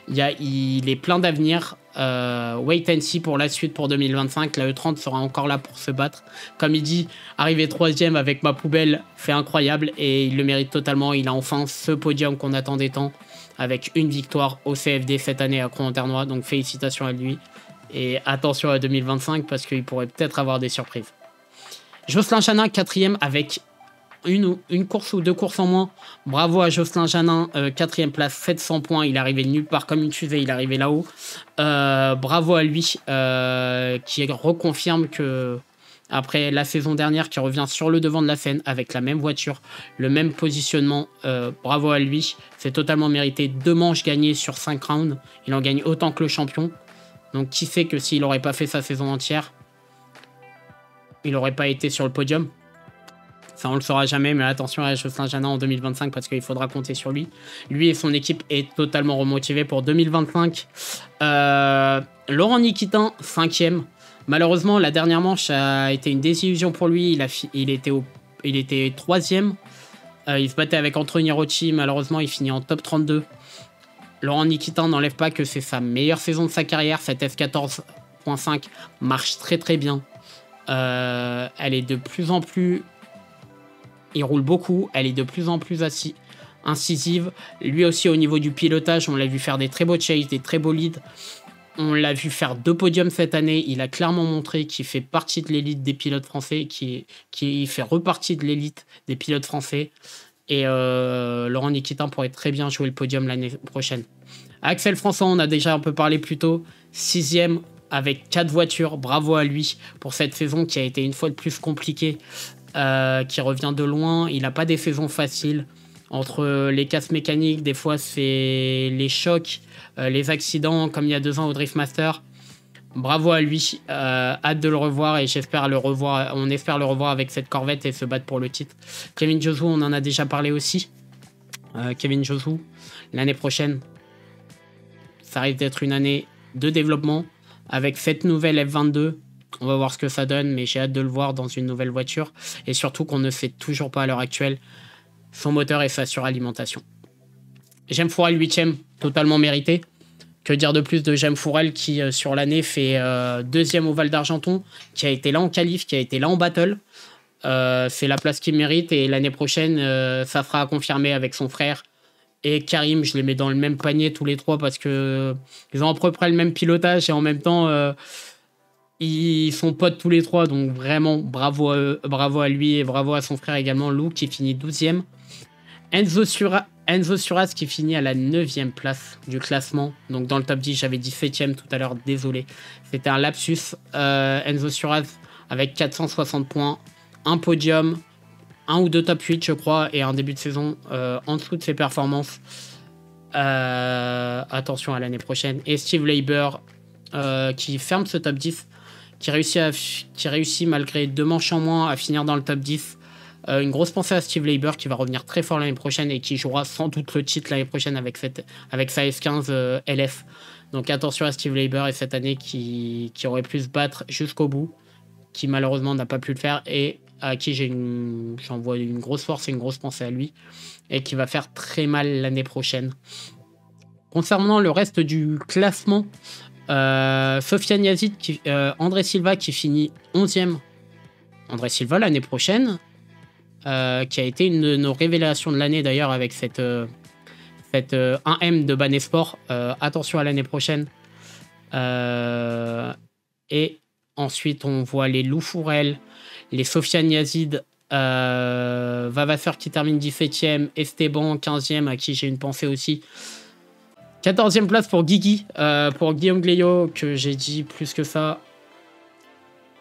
Il est plein d'avenir. Wait and see pour la suite pour 2025. La E30 sera encore là pour se battre. Comme il dit, arriver 3e avec ma poubelle, c'est incroyable et il le mérite totalement. Il a enfin ce podium qu'on attendait tant avec une victoire au CFD cette année à Crans-en-Ternois. Donc félicitations à lui et attention à 2025 parce qu'il pourrait peut-être avoir des surprises. Jocelyn Janin, 4e avec une course ou 2 courses en moins. Bravo à Jocelyn Janin, 4e place, 700 points. Il est arrivé nulle part comme une fusée, il est arrivé là-haut. Bravo à lui qui reconfirme que après la saison dernière, qui revient sur le devant de la scène avec la même voiture, le même positionnement. Bravo à lui, c'est totalement mérité. 2 manches gagnées sur 5 rounds. Il en gagne autant que le champion. Donc qui sait que s'il n'aurait pas fait sa saison entière, il n'aurait pas été sur le podium. Ça, on le saura jamais, mais attention à Jocelyn Janin en 2025 parce qu'il faudra compter sur lui. Lui et son équipe est totalement remotivés pour 2025. Laurent Nikitin, 5e. Malheureusement, la dernière manche a été une désillusion pour lui. Il était 3e. Il se battait avec Anthony Rocci. Malheureusement, il finit en top 32. Laurent Nikitin n'enlève pas que c'est sa meilleure saison de sa carrière. Cette F14.5 marche très très bien. Elle est de plus en plus... Il roule beaucoup, elle est de plus en plus incisive. Lui aussi au niveau du pilotage, on l'a vu faire des très beaux chases, des très beaux leads. On l'a vu faire 2 podiums cette année. Il a clairement montré qu'il fait partie de l'élite des pilotes français, qui fait repartie de l'élite des pilotes français. Et Laurent Nikitin pourrait très bien jouer le podium l'année prochaine. Axel François, on a déjà un peu parlé plus tôt. 6e avec 4 voitures. Bravo à lui pour cette saison qui a été une fois de plus compliquée. Qui revient de loin. Il n'a pas des saisons faciles. Entre les casses mécaniques, des fois c'est les chocs, les accidents, comme il y a 2 ans au Driftmaster. Bravo à lui, hâte de le revoir et j'espère le revoir. On espère le revoir avec cette Corvette et se battre pour le titre. Kevin Josu, on en a déjà parlé aussi. Kevin Josu, l'année prochaine, ça risque d'être une année de développement avec cette nouvelle F22. On va voir ce que ça donne, mais j'ai hâte de le voir dans une nouvelle voiture et surtout qu'on ne sait toujours pas à l'heure actuelle son moteur et sa suralimentation. Jem Fourel 8ème, totalement mérité. Que dire de plus de Jem Fourel qui, sur l'année, fait 2e au Val d'Argenton, qui a été là en qualif, qui a été là en battle. C'est la place qu'il mérite et l'année prochaine, ça sera à confirmer avec son frère. Et Karim, je les mets dans le même panier tous les trois parce que ils ont à peu près le même pilotage et en même temps, ils sont potes tous les trois. Donc vraiment, bravo à lui et bravo à son frère également, Lou, qui finit 12e. Enzo Suraz qui finit à la 9e place du classement. Donc dans le top 10, j'avais dit 7e tout à l'heure, désolé. C'était un lapsus. Enzo Suraz avec 460 points, un podium, 1 ou 2 top 8 je crois, et un début de saison en dessous de ses performances. Attention à l'année prochaine. Et Steve Leiber qui ferme ce top 10, qui réussit malgré 2 manches en moins à finir dans le top 10. Une grosse pensée à Steve Leiber qui va revenir très fort l'année prochaine et qui jouera sans doute le titre l'année prochaine avec sa F15 LF. Donc attention à Steve Leiber et cette année qui aurait pu se battre jusqu'au bout, qui malheureusement n'a pas pu le faire et à qui j'envoie une grosse force et une grosse pensée à lui et qui va faire très mal l'année prochaine. Concernant le reste du classement, Sofiane Yazid, André Silva qui finit 11e. André Silva l'année prochaine, qui a été une de nos révélations de l'année d'ailleurs avec cette 1M de Banesport. Attention à l'année prochaine. Et ensuite, on voit les Lou Fourel, les Sofiane Yazid, Vavasseur qui termine 17e, Esteban 15e, à qui j'ai une pensée aussi. 14e place pour Guigui, pour Guillaume Gleyo, que j'ai dit plus que ça.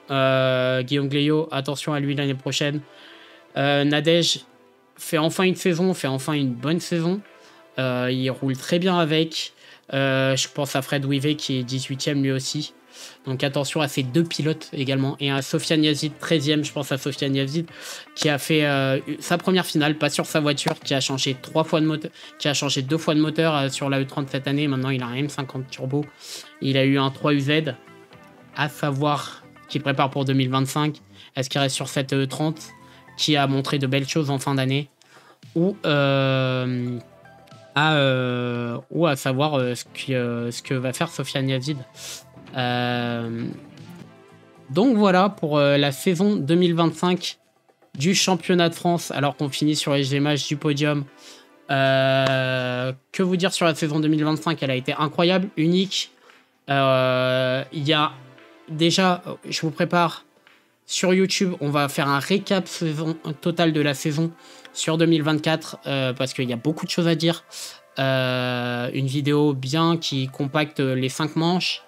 Guillaume Gleyo, attention à lui l'année prochaine. Nadej fait enfin une saison, fait enfin une bonne saison. Il roule très bien avec. Je pense à Fred Wivet qui est 18e lui aussi. Donc attention à ces 2 pilotes également. Et à Sofiane Yazid, 13e. Je pense à Sofiane Yazid qui a fait sa première finale, pas sur sa voiture, qui a changé 3 fois de moteur, qui a changé 2 fois de moteur sur la E30 cette année. Maintenant, il a un M50 turbo. Il a eu un 3UZ. À savoir qu'il prépare pour 2025. Est-ce qu'il reste sur cette E30 qui a montré de belles choses en fin d'année, ou à savoir ce que va faire Sofiane Yazid. Donc voilà pour la saison 2025 du championnat de France, alors qu'on finit sur les images du podium. Que vous dire sur la saison 2025? Elle a été incroyable, unique. Il y a déjà, je vous prépare sur YouTube, on va faire un récap total de la saison sur 2024 parce qu'il y a beaucoup de choses à dire. Une vidéo bien qui compacte les 5 manches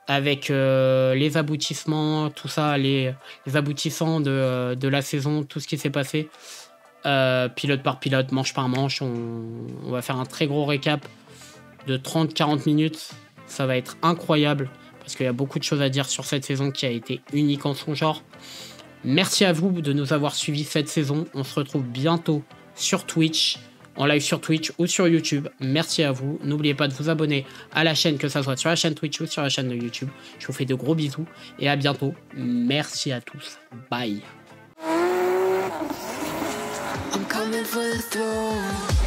avec les aboutissements, tout ça, les aboutissants de la saison, tout ce qui s'est passé. Pilote par pilote, manche par manche. On va faire un très gros récap de 30-40 minutes. Ça va être incroyable. Parce qu'il y a beaucoup de choses à dire sur cette saison qui a été unique en son genre. Merci à vous de nous avoir suivis cette saison. On se retrouve bientôt sur Twitch, en live sur Twitch ou sur YouTube. Merci à vous. N'oubliez pas de vous abonner à la chaîne, que ça soit sur la chaîne Twitch ou sur la chaîne de YouTube. Je vous fais de gros bisous et à bientôt. Merci à tous. Bye. I'm coming for the throne.